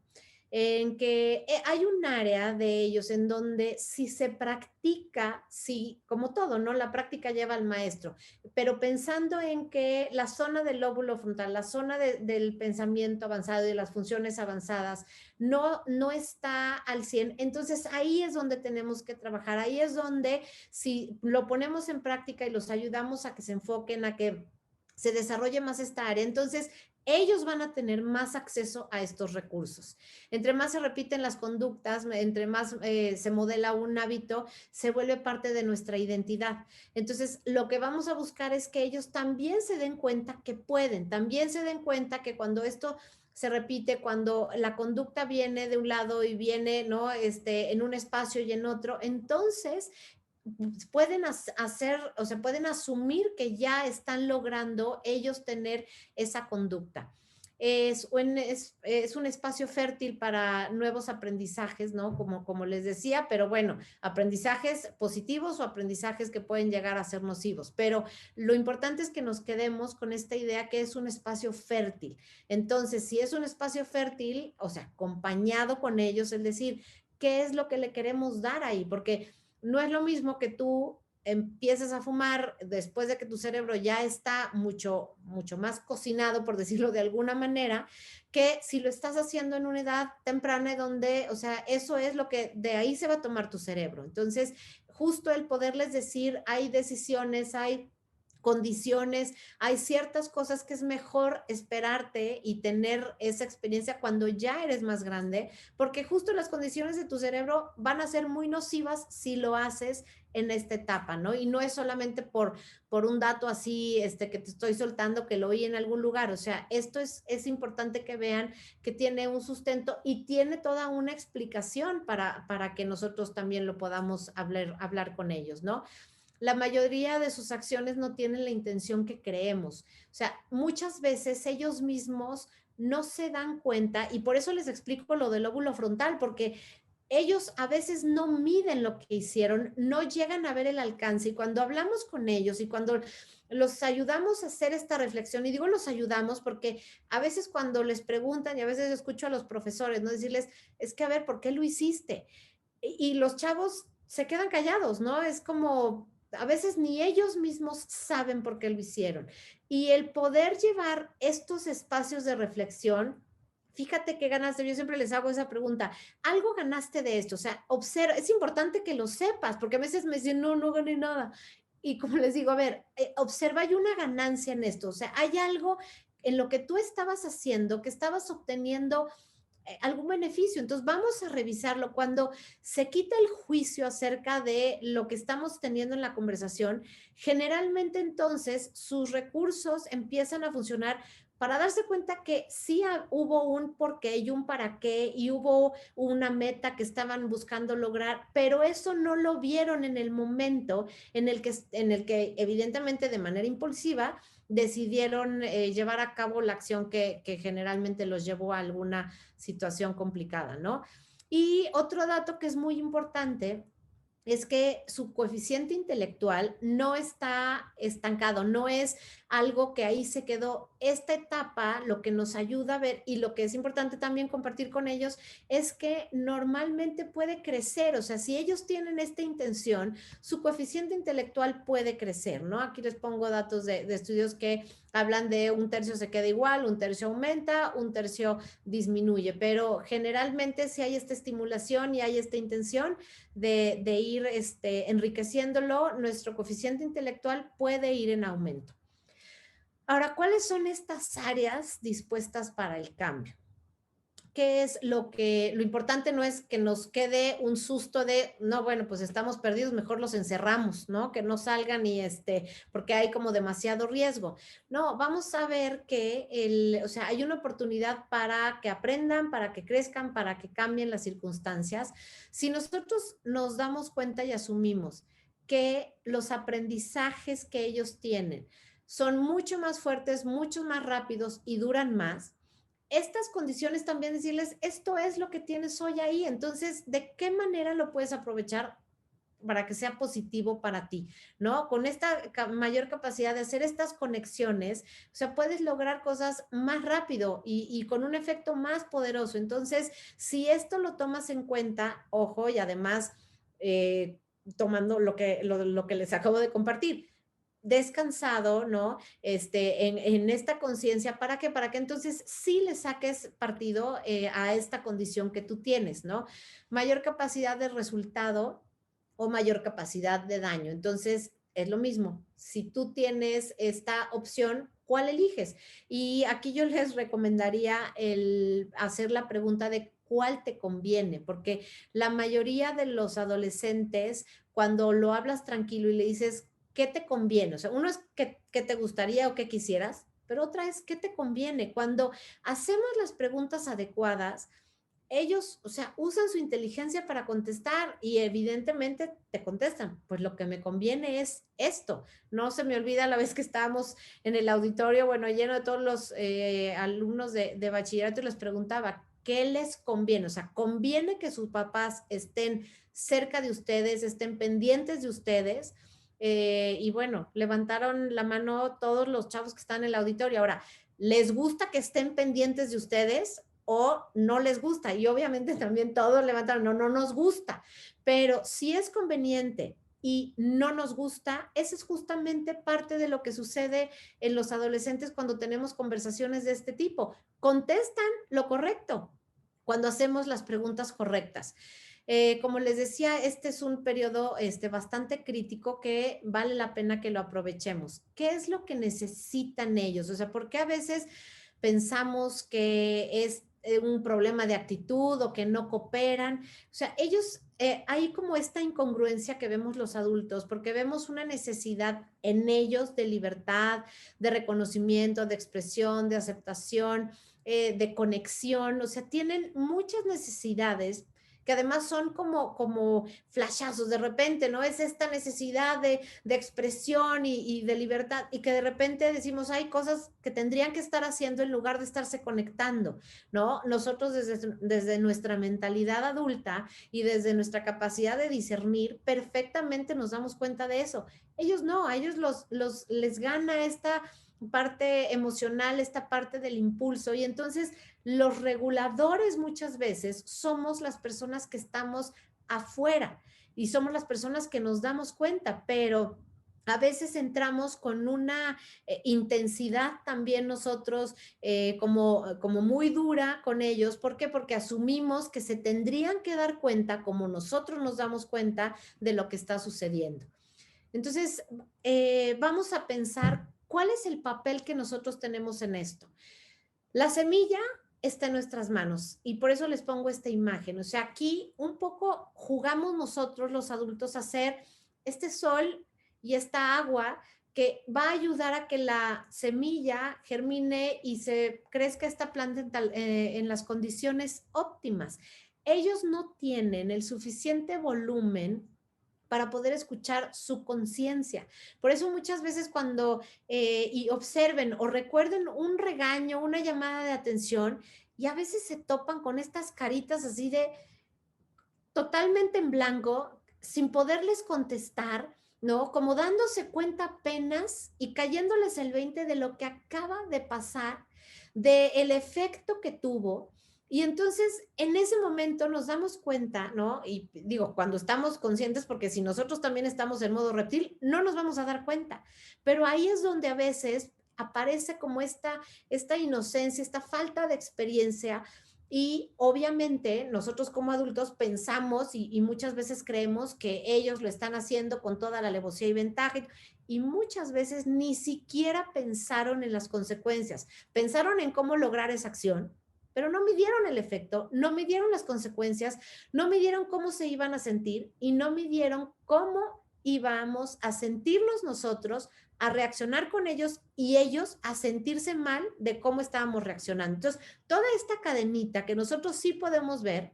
En que hay un área de ellos en donde si se practica, sí, como todo, ¿no? La práctica lleva al maestro, pero pensando en que la zona del lóbulo frontal, la zona del pensamiento avanzado y de las funciones avanzadas no está al 100, entonces ahí es donde tenemos que trabajar, ahí es donde si lo ponemos en práctica y los ayudamos a que se enfoquen, a que se desarrolle más esta área, entonces ellos van a tener más acceso a estos recursos. Entre más se repiten las conductas, entre más se modela un hábito, se vuelve parte de nuestra identidad. Entonces, lo que vamos a buscar es que ellos también se den cuenta que pueden, también se den cuenta que cuando esto se repite, cuando la conducta viene de un lado y viene, ¿no?, en un espacio y en otro, entonces pueden hacer, o sea, pueden asumir que ya están logrando ellos tener esa conducta. Es un espacio fértil para nuevos aprendizajes, ¿no? Como les decía, pero bueno, aprendizajes positivos o aprendizajes que pueden llegar a ser nocivos. Pero lo importante es que nos quedemos con esta idea que es un espacio fértil. Entonces, si es un espacio fértil, o sea, acompañado con ellos, es decir, ¿qué es lo que le queremos dar ahí? Porque no es lo mismo que tú empieces a fumar después de que tu cerebro ya está mucho más cocinado, por decirlo de alguna manera, que si lo estás haciendo en una edad temprana donde, o sea, eso es lo que de ahí se va a tomar tu cerebro. Entonces, justo el poderles decir, hay decisiones, hay condiciones, hay ciertas cosas que es mejor esperarte y tener esa experiencia cuando ya eres más grande, porque justo las condiciones de tu cerebro van a ser muy nocivas si lo haces en esta etapa, ¿no? Y no es solamente por un dato así que te estoy soltando, que lo oí en algún lugar, o sea, esto es importante que vean que tiene un sustento y tiene toda una explicación para que nosotros también lo podamos hablar con ellos, ¿no? La mayoría de sus acciones no tienen la intención que creemos. O sea, muchas veces ellos mismos no se dan cuenta y por eso les explico lo del lóbulo frontal, porque ellos a veces no miden lo que hicieron, no llegan a ver el alcance y cuando hablamos con ellos y cuando los ayudamos a hacer esta reflexión, y digo los ayudamos porque a veces cuando les preguntan y a veces escucho a los profesores, ¿no? Decirles, es que a ver, ¿por qué lo hiciste? Y los chavos se quedan callados, ¿no? Es como, a veces ni ellos mismos saben por qué lo hicieron. Y el poder llevar estos espacios de reflexión, fíjate qué ganaste, yo siempre les hago esa pregunta, ¿algo ganaste de esto? O sea, observa, es importante que lo sepas, porque a veces me dicen, no, no gané nada. Y como les digo, a ver, observa, hay una ganancia en esto, o sea, hay algo en lo que tú estabas haciendo, que estabas obteniendo algún beneficio. Entonces vamos a revisarlo. Cuando se quita el juicio acerca de lo que estamos teniendo en la conversación, generalmente entonces sus recursos empiezan a funcionar para darse cuenta que sí hubo un porqué y un para qué y hubo una meta que estaban buscando lograr, pero eso no lo vieron en el momento en el que evidentemente de manera impulsiva decidieron llevar a cabo la acción que generalmente los llevó a alguna situación complicada, ¿no? Y otro dato que es muy importante es que su coeficiente intelectual no está estancado, no es algo que ahí se quedó. Esta etapa lo que nos ayuda a ver y lo que es importante también compartir con ellos es que normalmente puede crecer, o sea, si ellos tienen esta intención, su coeficiente intelectual puede crecer, ¿no? Aquí les pongo datos de estudios que hablan de un tercio se queda igual, un tercio aumenta, un tercio disminuye, pero generalmente si hay esta estimulación y hay esta intención de ir enriqueciéndolo, nuestro coeficiente intelectual puede ir en aumento. Ahora, ¿cuáles son estas áreas dispuestas para el cambio? ¿Qué es lo importante no es que nos quede un susto de, no, bueno, pues estamos perdidos, mejor los encerramos, ¿no? Que no salgan y porque hay como demasiado riesgo. No, vamos a ver que o sea, hay una oportunidad para que aprendan, para que crezcan, para que cambien las circunstancias. Si nosotros nos damos cuenta y asumimos que los aprendizajes que ellos tienen son mucho más fuertes, mucho más rápidos y duran más, estas condiciones también decirles, esto es lo que tienes hoy ahí, entonces, ¿de qué manera lo puedes aprovechar para que sea positivo para ti? ¿No? Con esta mayor capacidad de hacer estas conexiones, o sea, puedes lograr cosas más rápido y con un efecto más poderoso. Entonces, si esto lo tomas en cuenta, ojo, y además, tomando lo que les acabo de compartir, descansado, ¿no? En esta conciencia, ¿para qué? Para que entonces sí le saques partido a esta condición que tú tienes, ¿no? Mayor capacidad de resultado o mayor capacidad de daño. Entonces, es lo mismo. Si tú tienes esta opción, ¿cuál eliges? Y aquí yo les recomendaría el hacer la pregunta de cuál te conviene, porque la mayoría de los adolescentes, cuando lo hablas tranquilo y le dices, ¿qué te conviene? O sea, uno es qué te gustaría o qué quisieras, pero otra es qué te conviene. Cuando hacemos las preguntas adecuadas, ellos, o sea, usan su inteligencia para contestar y evidentemente te contestan, pues lo que me conviene es esto. No se me olvida la vez que estábamos en el auditorio, bueno, lleno de todos los alumnos de bachillerato y les preguntaba, ¿qué les conviene? O sea, ¿conviene que sus papás estén cerca de ustedes, estén pendientes de ustedes? Y bueno, levantaron la mano todos los chavos que están en el auditorio. Ahora, ¿les gusta que estén pendientes de ustedes o no les gusta? Y obviamente también todos levantaron, no, no nos gusta. Pero si es conveniente y no nos gusta, esa es justamente parte de lo que sucede en los adolescentes cuando tenemos conversaciones de este tipo. Contestan lo correcto cuando hacemos las preguntas correctas. Como les decía, este es un periodo bastante crítico que vale la pena que lo aprovechemos. ¿Qué es lo que necesitan ellos? O sea, ¿por qué a veces pensamos que es un problema de actitud o que no cooperan? O sea, ellos, hay como esta incongruencia que vemos los adultos, porque vemos una necesidad en ellos de libertad, de reconocimiento, de expresión, de aceptación, de conexión. O sea, tienen muchas necesidades que además son como flashazos de repente, ¿no? Es esta necesidad de expresión y de libertad y que de repente decimos, hay cosas que tendrían que estar haciendo en lugar de estarse conectando, ¿no? Nosotros desde nuestra mentalidad adulta y desde nuestra capacidad de discernir, perfectamente nos damos cuenta de eso. Ellos no, a ellos les gana esta parte emocional, esta parte del impulso y entonces los reguladores muchas veces somos las personas que estamos afuera y somos las personas que nos damos cuenta, pero a veces entramos con una intensidad también nosotros como muy dura con ellos. ¿Por qué? Porque asumimos que se tendrían que dar cuenta como nosotros nos damos cuenta de lo que está sucediendo. Entonces, vamos a pensar cuál es el papel que nosotros tenemos en esto. La semilla está en nuestras manos y por eso les pongo esta imagen. O sea, aquí un poco jugamos nosotros los adultos a hacer este sol y esta agua que va a ayudar a que la semilla germine y se crezca esta planta en las condiciones óptimas. Ellos no tienen el suficiente volumen para poder escuchar su conciencia. Por eso muchas veces cuando y observen o recuerden un regaño, una llamada de atención, y a veces se topan con estas caritas así de totalmente en blanco, sin poderles contestar, ¿no? Como dándose cuenta apenas y cayéndoles el 20 de lo que acaba de pasar, del efecto que tuvo. Y entonces en ese momento nos damos cuenta, ¿no? Y digo, cuando estamos conscientes, porque si nosotros también estamos en modo reptil, no nos vamos a dar cuenta. Pero ahí es donde a veces aparece como esta inocencia, esta falta de experiencia Y obviamente nosotros como adultos pensamos y muchas veces creemos que ellos lo están haciendo con toda la alevosía y ventaja y muchas veces ni siquiera pensaron en las consecuencias. Pensaron en cómo lograr esa acción, pero no midieron el efecto, no midieron las consecuencias, no midieron cómo se iban a sentir y no midieron cómo íbamos a sentirnos nosotros, a reaccionar con ellos y ellos a sentirse mal de cómo estábamos reaccionando. Entonces, toda esta cadenita que nosotros sí podemos ver,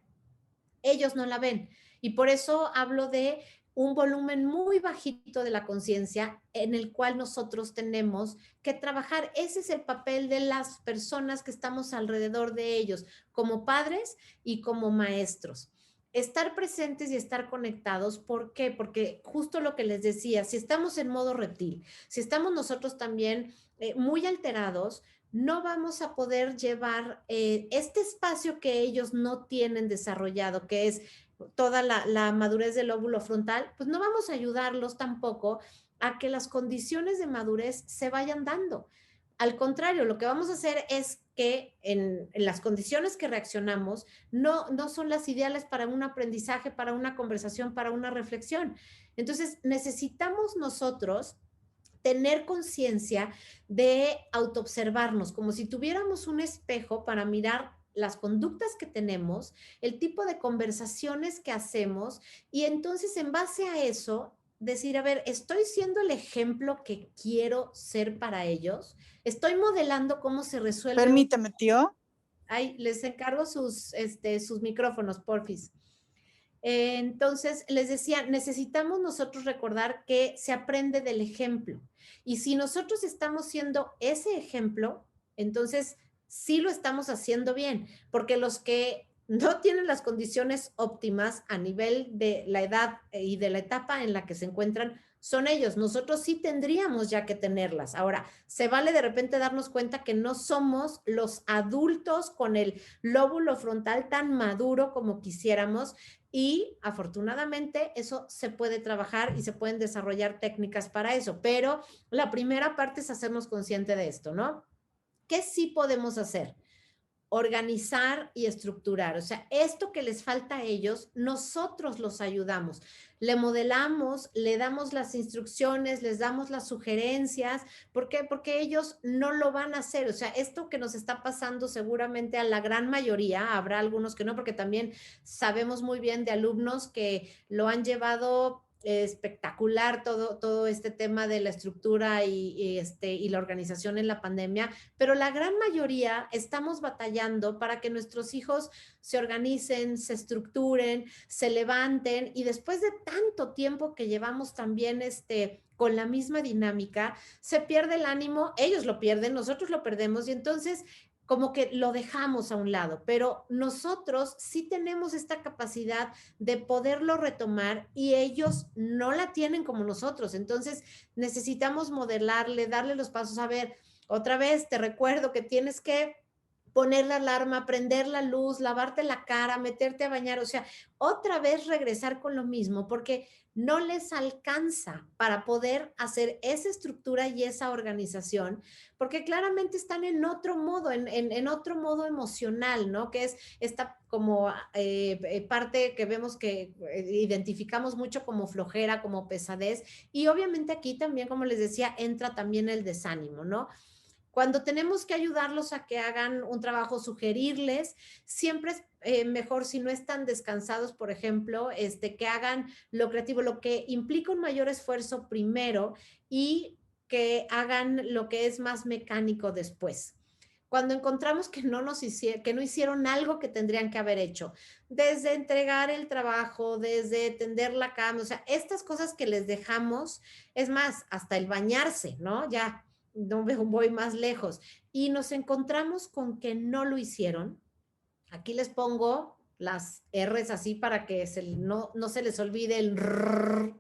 ellos no la ven. Y por eso hablo de un volumen muy bajito de la conciencia en el cual nosotros tenemos que trabajar. Ese es el papel de las personas que estamos alrededor de ellos, como padres y como maestros. Estar presentes y estar conectados. ¿Por qué? Porque justo lo que les decía, si estamos en modo reptil, si estamos nosotros también muy alterados, no vamos a poder llevar este espacio que ellos no tienen desarrollado, que es toda la madurez del lóbulo frontal, pues no vamos a ayudarlos tampoco a que las condiciones de madurez se vayan dando. Al contrario, lo que vamos a hacer es que en las condiciones que reaccionamos no son las ideales para un aprendizaje, para una conversación, para una reflexión. Entonces, necesitamos nosotros tener conciencia de autoobservarnos, como si tuviéramos un espejo para mirar las conductas que tenemos, el tipo de conversaciones que hacemos y entonces en base a eso decir, a ver, ¿estoy siendo el ejemplo que quiero ser para ellos? ¿Estoy modelando cómo se resuelve un... Permítame, tío. Ay, les encargo sus micrófonos, porfis. Entonces, les decía, necesitamos nosotros recordar que se aprende del ejemplo. Y si nosotros estamos siendo ese ejemplo, entonces sí lo estamos haciendo bien, porque los que no tienen las condiciones óptimas a nivel de la edad y de la etapa en la que se encuentran, son ellos. Nosotros sí tendríamos ya que tenerlas. Ahora, se vale de repente darnos cuenta que no somos los adultos con el lóbulo frontal tan maduro como quisiéramos y afortunadamente eso se puede trabajar y se pueden desarrollar técnicas para eso, pero la primera parte es hacernos consciente de esto, ¿no? ¿Qué sí podemos hacer? Organizar y estructurar. O sea, esto que les falta a ellos, nosotros los ayudamos. Le modelamos, le damos las instrucciones, les damos las sugerencias. ¿Por qué? Porque ellos no lo van a hacer. O sea, esto que nos está pasando seguramente a la gran mayoría, habrá algunos que no, porque también sabemos muy bien de alumnos que lo han llevado espectacular todo este tema de la estructura y la organización en la pandemia, pero la gran mayoría estamos batallando para que nuestros hijos se organicen, se estructuren, se levanten y después de tanto tiempo que llevamos también con la misma dinámica, se pierde el ánimo, ellos lo pierden, nosotros lo perdemos y entonces como que lo dejamos a un lado, pero nosotros sí tenemos esta capacidad de poderlo retomar y ellos no la tienen como nosotros. Entonces necesitamos modelarle, darle los pasos. A ver, otra vez te recuerdo que tienes que poner la alarma, prender la luz, lavarte la cara, meterte a bañar, o sea, otra vez regresar con lo mismo, porque no les alcanza para poder hacer esa estructura y esa organización, porque claramente están en otro modo, en otro modo emocional, ¿no? Que es esta como parte que vemos que identificamos mucho como flojera, como pesadez, y obviamente aquí también, como les decía, entra también el desánimo, ¿no? Cuando tenemos que ayudarlos a que hagan un trabajo, sugerirles, siempre es mejor si no están descansados, por ejemplo, que hagan lo creativo, lo que implica un mayor esfuerzo primero y que hagan lo que es más mecánico después. Cuando encontramos que que no hicieron algo que tendrían que haber hecho, desde entregar el trabajo, desde tender la cama, o sea, estas cosas que les dejamos, es más, hasta el bañarse, ¿no? Ya, no voy más lejos. Y nos encontramos con que no lo hicieron. Aquí les pongo las R's así para que no se les olvide el rrr.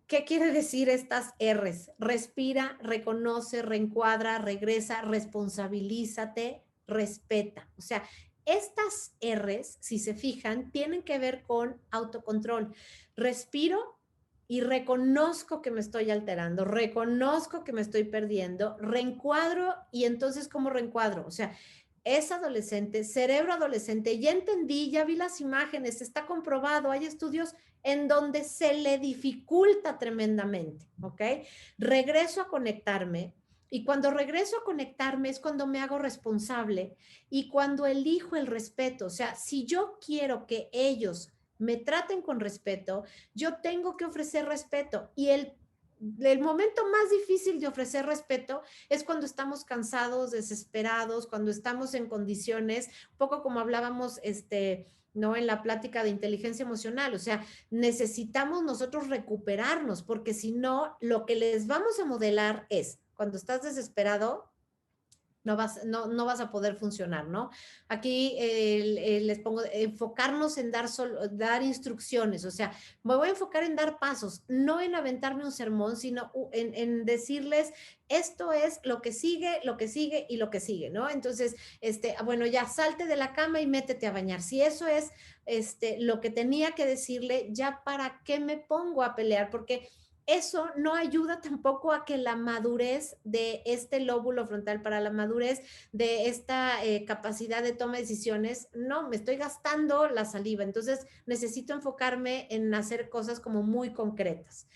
¿Qué quiere decir estas R's? Respira, reconoce, reencuadra, regresa, responsabilízate, respeta. O sea, estas R's, si se fijan, tienen que ver con autocontrol. Respiro y reconozco que me estoy alterando, reconozco que me estoy perdiendo, reencuadro y entonces, ¿cómo reencuadro? O sea, es adolescente, cerebro adolescente, ya entendí, ya vi las imágenes, está comprobado, hay estudios en donde se le dificulta tremendamente, ¿ok? Regreso a conectarme y cuando regreso a conectarme es cuando me hago responsable y cuando elijo el respeto. O sea, si yo quiero que ellos me traten con respeto, yo tengo que ofrecer respeto y el momento más difícil de ofrecer respeto es cuando estamos cansados, desesperados, cuando estamos en condiciones, un poco como hablábamos, ¿no? En la plática de inteligencia emocional, o sea, necesitamos nosotros recuperarnos, porque si no, lo que les vamos a modelar es, cuando estás desesperado, no vas a poder funcionar, ¿no? Aquí les pongo enfocarnos en dar instrucciones, o sea, me voy a enfocar en dar pasos, no en aventarme un sermón, sino en decirles, esto es lo que sigue, lo que sigue y lo que sigue, ¿no? Entonces, bueno, ya salte de la cama y métete a bañar. Si eso es lo que tenía que decirle, ya para qué me pongo a pelear, porque eso no ayuda tampoco a que la madurez de este lóbulo frontal, para la madurez de esta capacidad de toma de decisiones, no, me estoy gastando la saliva, entonces necesito enfocarme en hacer cosas como muy concretas.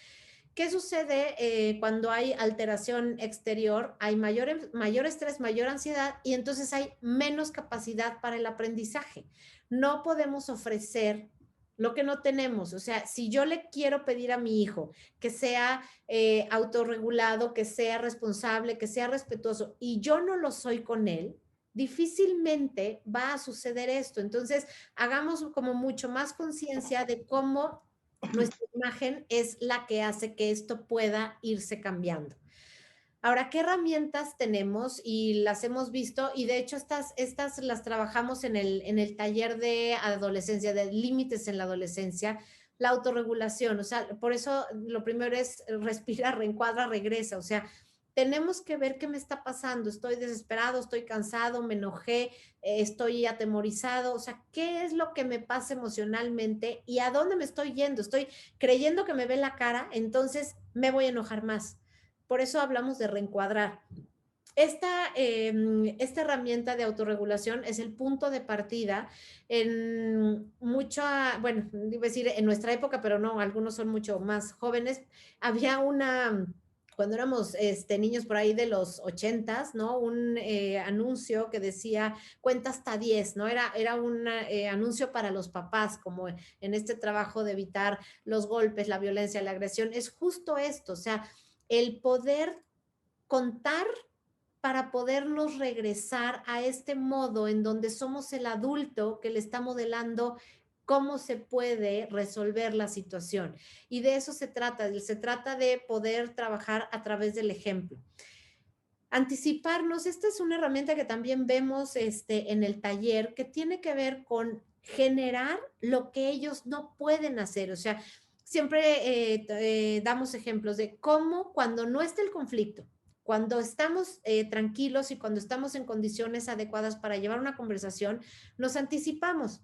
¿Qué sucede cuando hay alteración exterior? Hay mayor estrés, mayor ansiedad y entonces hay menos capacidad para el aprendizaje. No podemos ofrecer lo que no tenemos. O sea, si yo le quiero pedir a mi hijo que sea autorregulado, que sea responsable, que sea respetuoso y yo no lo soy con él, difícilmente va a suceder esto. Entonces, hagamos como mucho más conciencia de cómo nuestra imagen es la que hace que esto pueda irse cambiando. Ahora, ¿qué herramientas tenemos? Y las hemos visto, y de hecho estas las trabajamos en el taller de adolescencia, de límites en la adolescencia, la autorregulación. O sea, por eso lo primero es respira, reencuadra, regresa. O sea, tenemos que ver qué me está pasando. Estoy desesperado, estoy cansado, me enojé, estoy atemorizado. O sea, ¿qué es lo que me pasa emocionalmente y a dónde me estoy yendo? Estoy creyendo que me ve la cara, entonces me voy a enojar más. Por eso hablamos de reencuadrar. Esta herramienta de autorregulación es el punto de partida en mucha, bueno, iba a decir en nuestra época, pero no, algunos son mucho más jóvenes. Había cuando éramos niños por ahí de los 80s, ¿no? Un anuncio que decía cuenta hasta 10, ¿no? Era un anuncio para los papás, como en este trabajo de evitar los golpes, la violencia, la agresión. Es justo esto, o sea, el poder contar para podernos regresar a este modo en donde somos el adulto que le está modelando cómo se puede resolver la situación. Y de eso se trata de poder trabajar a través del ejemplo. Anticiparnos, esta es una herramienta que también vemos en el taller, que tiene que ver con generar lo que ellos no pueden hacer. O sea, siempre damos ejemplos de cómo cuando no está el conflicto, cuando estamos tranquilos y cuando estamos en condiciones adecuadas para llevar una conversación, nos anticipamos.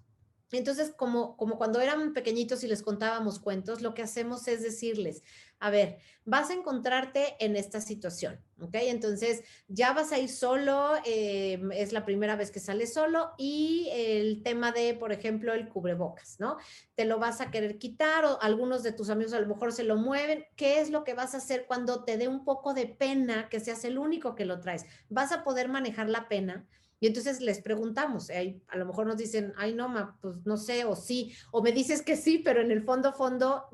Entonces, como cuando eran pequeñitos y les contábamos cuentos, lo que hacemos es decirles, a ver, vas a encontrarte en esta situación, ¿ok? Entonces, ya vas a ir solo, es la primera vez que sales solo y el tema de, por ejemplo, el cubrebocas, ¿no? Te lo vas a querer quitar o algunos de tus amigos a lo mejor se lo mueven. ¿Qué es lo que vas a hacer cuando te dé un poco de pena que seas el único que lo traes? ¿Vas a poder manejar la pena? Y entonces les preguntamos, a lo mejor nos dicen, ay no, ma, pues no sé, o sí, o me dices que sí, pero en el fondo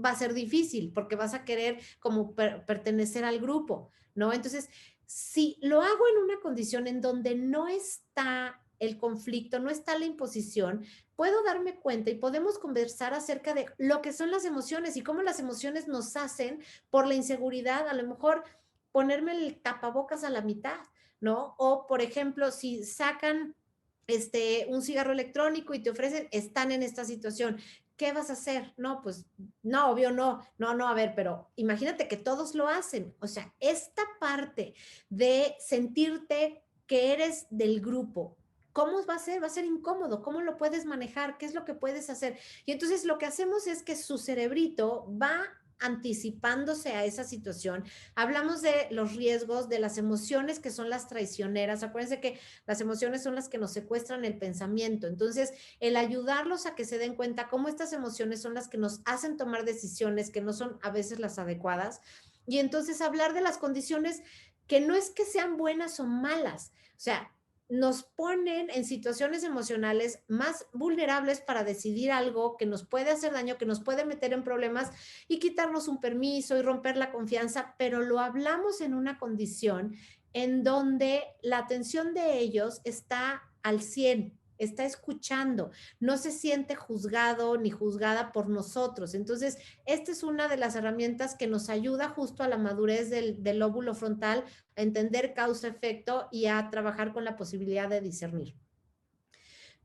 va a ser difícil porque vas a querer como pertenecer al grupo, ¿no? Entonces, si lo hago en una condición en donde no está el conflicto, no está la imposición, puedo darme cuenta y podemos conversar acerca de lo que son las emociones y cómo las emociones nos hacen por la inseguridad, a lo mejor ponerme el tapabocas a la mitad, ¿no? O, por ejemplo, si sacan un cigarro electrónico y te ofrecen, están en esta situación. ¿Qué vas a hacer? No, pues no, obvio no, a ver, pero imagínate que todos lo hacen. O sea, esta parte de sentirte que eres del grupo, ¿cómo va a ser? Va a ser incómodo. ¿Cómo lo puedes manejar? ¿Qué es lo que puedes hacer? Y entonces lo que hacemos es que su cerebrito va anticipándose a esa situación. Hablamos de los riesgos, de las emociones que son las traicioneras. Acuérdense que las emociones son las que nos secuestran el pensamiento. Entonces, el ayudarlos a que se den cuenta cómo estas emociones son las que nos hacen tomar decisiones que no son a veces las adecuadas. Y entonces hablar de las condiciones que no es que sean buenas o malas, o sea, nos ponen en situaciones emocionales más vulnerables para decidir algo que nos puede hacer daño, que nos puede meter en problemas y quitarnos un permiso y romper la confianza, pero lo hablamos en una condición en donde la atención de ellos está al 100, está escuchando, no se siente juzgado ni juzgada por nosotros. Entonces, esta es una de las herramientas que nos ayuda justo a la madurez del lóbulo frontal, a entender causa-efecto y a trabajar con la posibilidad de discernir.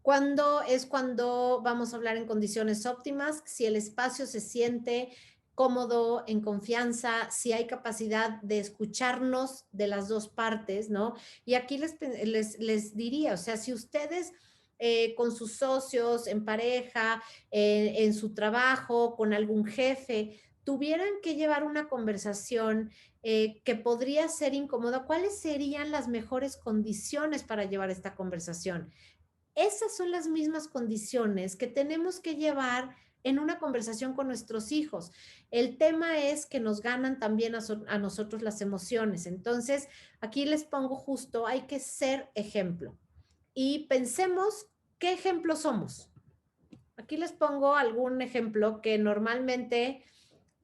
¿Cuándo es cuando vamos a hablar en condiciones óptimas? Si el espacio se siente cómodo, en confianza, si hay capacidad de escucharnos de las dos partes, ¿no? Y aquí les diría, o sea, si ustedes con sus socios, en pareja, en su trabajo, con algún jefe, tuvieran que llevar una conversación que podría ser incómoda, ¿cuáles serían las mejores condiciones para llevar esta conversación? Esas son las mismas condiciones que tenemos que llevar en una conversación con nuestros hijos. El tema es que nos ganan también a nosotros las emociones. Entonces, aquí les pongo justo, hay que ser ejemplo. Y pensemos qué ejemplo somos. Aquí les pongo algún ejemplo que normalmente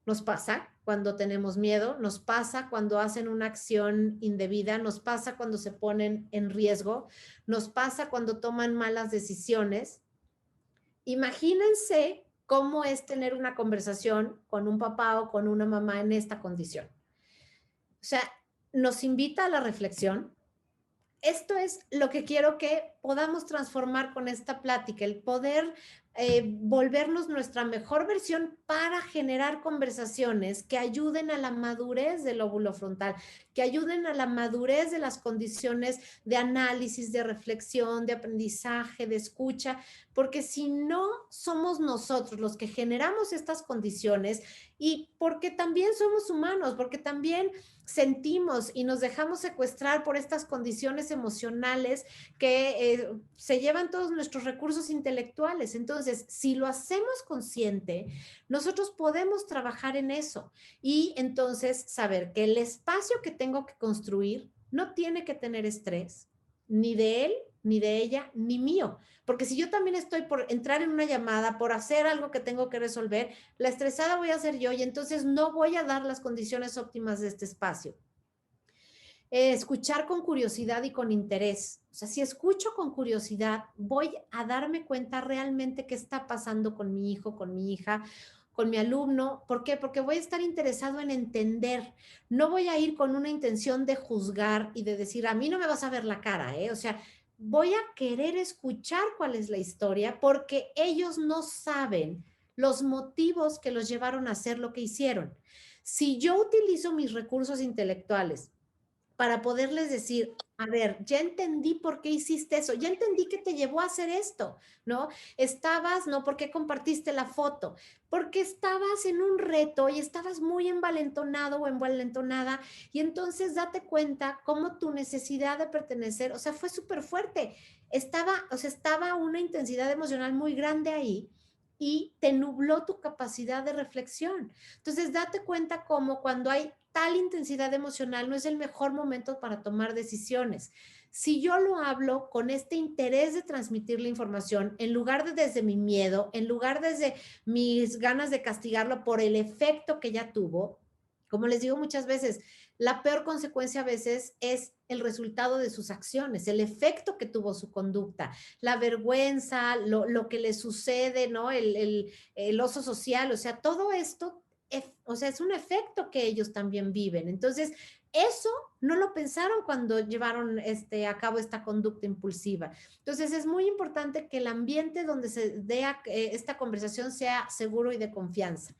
nos pasa cuando tenemos miedo, nos pasa cuando hacen una acción indebida, nos pasa cuando se ponen en riesgo, nos pasa cuando toman malas decisiones. Imagínense cómo es tener una conversación con un papá o con una mamá en esta condición. O sea, nos invita a la reflexión. Esto es lo que quiero que podamos transformar con esta plática, el poder volvernos nuestra mejor versión para generar conversaciones que ayuden a la madurez del lóbulo frontal, que ayuden a la madurez de las condiciones de análisis, de reflexión, de aprendizaje, de escucha, porque si no somos nosotros los que generamos estas condiciones, y porque también somos humanos, porque también sentimos y nos dejamos secuestrar por estas condiciones emocionales que se llevan todos nuestros recursos intelectuales. Entonces, si lo hacemos consciente, nosotros podemos trabajar en eso y entonces saber que el espacio que tengo que construir no tiene que tener estrés, ni de él, ni de ella, ni mío. Porque si yo también estoy por entrar en una llamada, por hacer algo que tengo que resolver, la estresada voy a ser yo y entonces no voy a dar las condiciones óptimas de este espacio. Escuchar con curiosidad y con interés. O sea, si escucho con curiosidad, voy a darme cuenta realmente qué está pasando con mi hijo, con mi hija, con mi alumno. ¿Por qué? Porque voy a estar interesado en entender. No voy a ir con una intención de juzgar y de decir, a mí no me vas a ver la cara, ¿eh? O sea, voy a querer escuchar cuál es la historia porque ellos no saben los motivos que los llevaron a hacer lo que hicieron. Si yo utilizo mis recursos intelectuales para poderles decir, a ver, ya entendí por qué hiciste eso, ya entendí que te llevó a hacer esto, ¿no? Estabas, ¿no? ¿Por qué compartiste la foto? Porque estabas en un reto y estabas muy envalentonado o envalentonada y entonces date cuenta cómo tu necesidad de pertenecer, o sea, fue súper fuerte. Estaba una intensidad emocional muy grande ahí y te nubló tu capacidad de reflexión. Entonces, date cuenta cómo cuando hay tal intensidad emocional no es el mejor momento para tomar decisiones. Si yo lo hablo con este interés de transmitir la información, en lugar de desde mi miedo, en lugar desde mis ganas de castigarlo por el efecto que ya tuvo, como les digo muchas veces, la peor consecuencia a veces es el resultado de sus acciones, el efecto que tuvo su conducta, la vergüenza, lo que le sucede, ¿no? El oso social, o sea, todo esto o sea, es un efecto que ellos también viven. Entonces, eso no lo pensaron cuando llevaron a cabo esta conducta impulsiva. Entonces, es muy importante que el ambiente donde se dé esta conversación sea seguro y de confianza.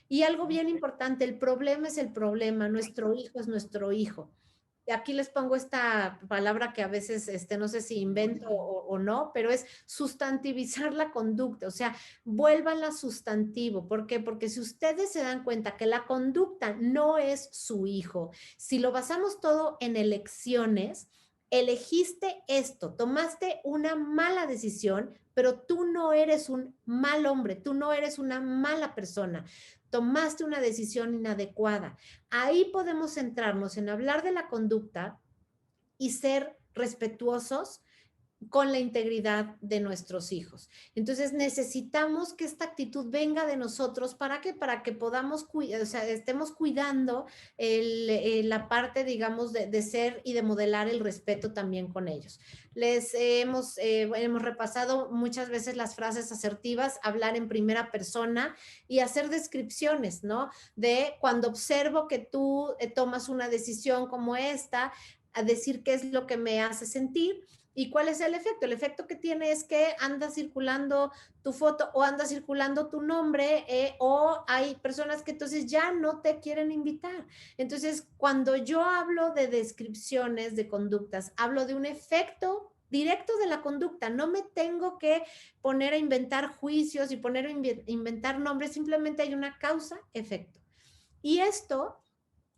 Y algo bien importante, el problema es el problema, nuestro hijo es nuestro hijo. aquí les pongo esta palabra que a veces, no sé si invento o no, pero es sustantivizar la conducta, o sea, vuélvanla sustantivo. ¿Por qué? Porque si ustedes se dan cuenta que la conducta no es su hijo, si lo basamos todo en elecciones, elegiste esto, tomaste una mala decisión, pero tú no eres un mal hombre, tú no eres una mala persona, tomaste una decisión inadecuada. Ahí podemos centrarnos en hablar de la conducta y ser respetuosos con la integridad de nuestros hijos. Entonces necesitamos que esta actitud venga de nosotros. ¿Para qué? Para que podamos, o sea, estemos cuidando la parte, digamos, de ser y de modelar el respeto también con ellos. Hemos repasado muchas veces las frases asertivas, hablar en primera persona y hacer descripciones, ¿no? De cuando observo que tú tomas una decisión como esta, a decir qué es lo que me hace sentir. ¿Y cuál es el efecto? El efecto que tiene es que anda circulando tu foto o anda circulando tu nombre o hay personas que entonces ya no te quieren invitar. Entonces, cuando yo hablo de descripciones de conductas, hablo de un efecto directo de la conducta. No me tengo que poner a inventar juicios y poner a inventar nombres, simplemente hay una causa-efecto. Y esto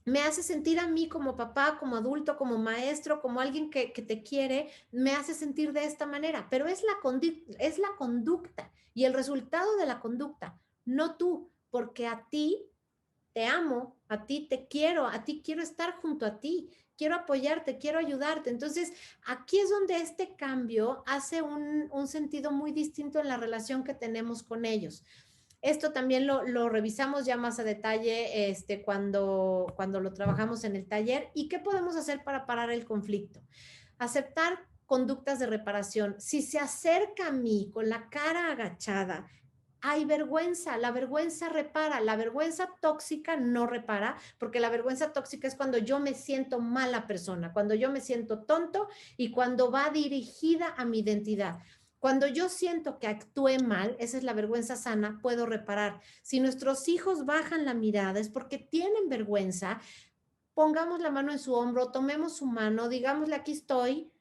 me hace sentir a mí como papá, como adulto, como maestro, como alguien que te quiere, me hace sentir de esta manera, pero es la conducta y el resultado de la conducta, no tú, porque a ti te amo, a ti te quiero, a ti quiero estar junto a ti, quiero apoyarte, quiero ayudarte. Entonces, aquí es donde este cambio hace un sentido muy distinto en la relación que tenemos con ellos. Esto también lo revisamos ya más a detalle cuando lo trabajamos en el taller. ¿Y qué podemos hacer para parar el conflicto? Aceptar conductas de reparación. Si se acerca a mí con la cara agachada, hay vergüenza, la vergüenza repara, la vergüenza tóxica no repara, porque la vergüenza tóxica es cuando yo me siento mala persona, cuando yo me siento tonto y cuando va dirigida a mi identidad. Cuando yo siento que actué mal, esa es la vergüenza sana, puedo reparar. Si nuestros hijos bajan la mirada es porque tienen vergüenza, pongamos la mano en su hombro, tomemos su mano, digámosle aquí estoy,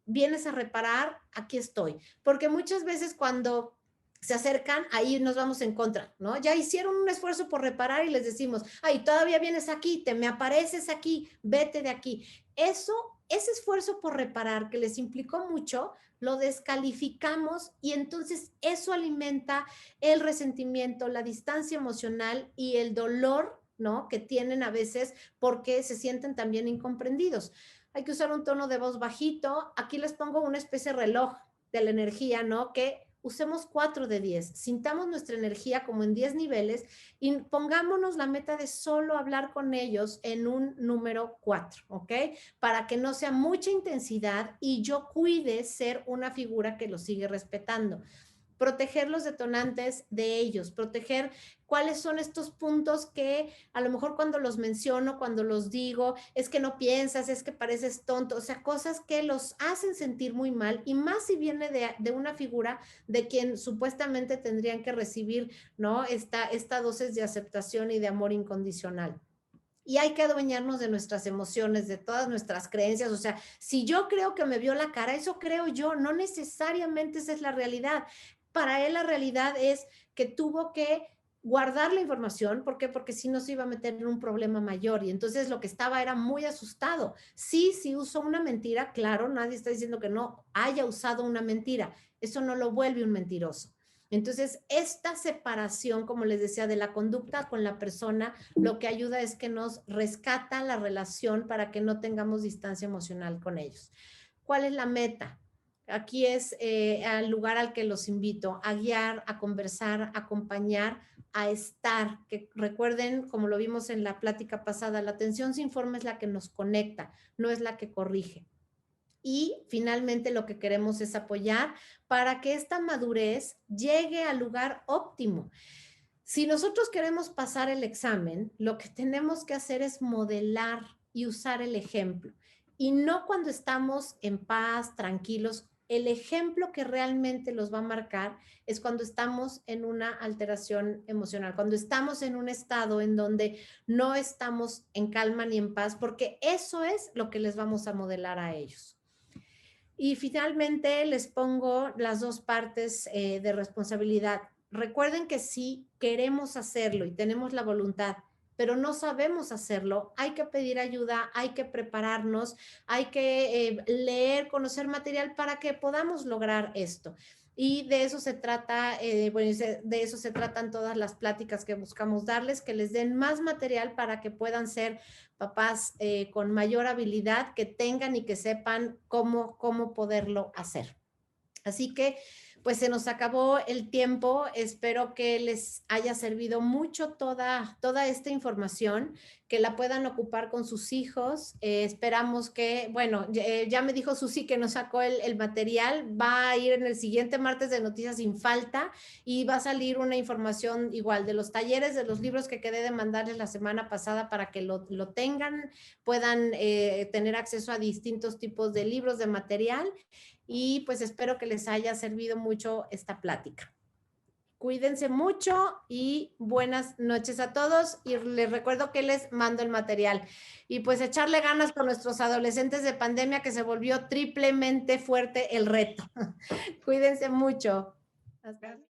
vienes a reparar, aquí estoy. Porque muchas veces cuando se acercan, ahí nos vamos en contra, ¿no? Ya hicieron un esfuerzo por reparar y les decimos, ay, todavía vienes aquí, te me apareces aquí, vete de aquí. Eso, ese esfuerzo por reparar que les implicó mucho, lo descalificamos y entonces eso alimenta el resentimiento, la distancia emocional y el dolor, ¿no? Que tienen a veces porque se sienten también incomprendidos. Hay que usar un tono de voz bajito. Aquí les pongo una especie de reloj de la energía, ¿no? Que usemos 4 de 10, sintamos nuestra energía como en 10 niveles y pongámonos la meta de solo hablar con ellos en un número 4, ¿ok? Para que no sea mucha intensidad y yo cuide ser una figura que los sigue respetando. Proteger los detonantes de ellos, proteger cuáles son estos puntos que a lo mejor cuando los menciono, cuando los digo, es que no piensas, es que pareces tonto, o sea, cosas que los hacen sentir muy mal y más si viene de una figura de quien supuestamente tendrían que recibir, ¿no? Esta dosis de aceptación y de amor incondicional. Y hay que adueñarnos de nuestras emociones, de todas nuestras creencias. O sea, si yo creo que me vio la cara, eso creo yo, no necesariamente esa es la realidad. Para él la realidad es que tuvo que guardar la información. ¿Por qué? Porque si no se iba a meter en un problema mayor. Y entonces lo que estaba era muy asustado. Sí, sí usó una mentira, claro, nadie está diciendo que no haya usado una mentira. Eso no lo vuelve un mentiroso. Entonces, esta separación, como les decía, de la conducta con la persona, lo que ayuda es que nos rescata la relación para que no tengamos distancia emocional con ellos. ¿Cuál es la meta? Aquí es el lugar al que los invito, a guiar, a conversar, a acompañar, a estar, que recuerden, como lo vimos en la plática pasada, la atención sin forma es la que nos conecta, no es la que corrige. Y finalmente lo que queremos es apoyar para que esta madurez llegue al lugar óptimo. Si nosotros queremos pasar el examen, lo que tenemos que hacer es modelar y usar el ejemplo. Y no cuando estamos en paz, tranquilos, el ejemplo que realmente los va a marcar es cuando estamos en una alteración emocional, cuando estamos en un estado en donde no estamos en calma ni en paz, porque eso es lo que les vamos a modelar a ellos. Y finalmente les pongo las dos partes de responsabilidad. Recuerden que si queremos hacerlo y tenemos la voluntad, pero no sabemos hacerlo, hay que pedir ayuda, hay que prepararnos, hay que leer, conocer material para que podamos lograr esto. Y de eso se trata, bueno, de eso se tratan todas las pláticas que buscamos darles, que les den más material para que puedan ser papás con mayor habilidad, que tengan y que sepan cómo poderlo hacer. Así que, pues se nos acabó el tiempo. Espero que les haya servido mucho toda esta información, que la puedan ocupar con sus hijos. Esperamos que, bueno, ya me dijo Susi que nos sacó el material. Va a ir en el siguiente martes de Noticias Sin Falta y va a salir una información igual de los talleres, de los libros que quedé de mandarles la semana pasada para que lo tengan, puedan tener acceso a distintos tipos de libros, de material. Y pues espero que les haya servido mucho esta plática. Cuídense mucho y buenas noches a todos. Y les recuerdo que les mando el material. Y pues echarle ganas con nuestros adolescentes de pandemia, que se volvió triplemente fuerte el reto. Cuídense mucho. Hasta luego.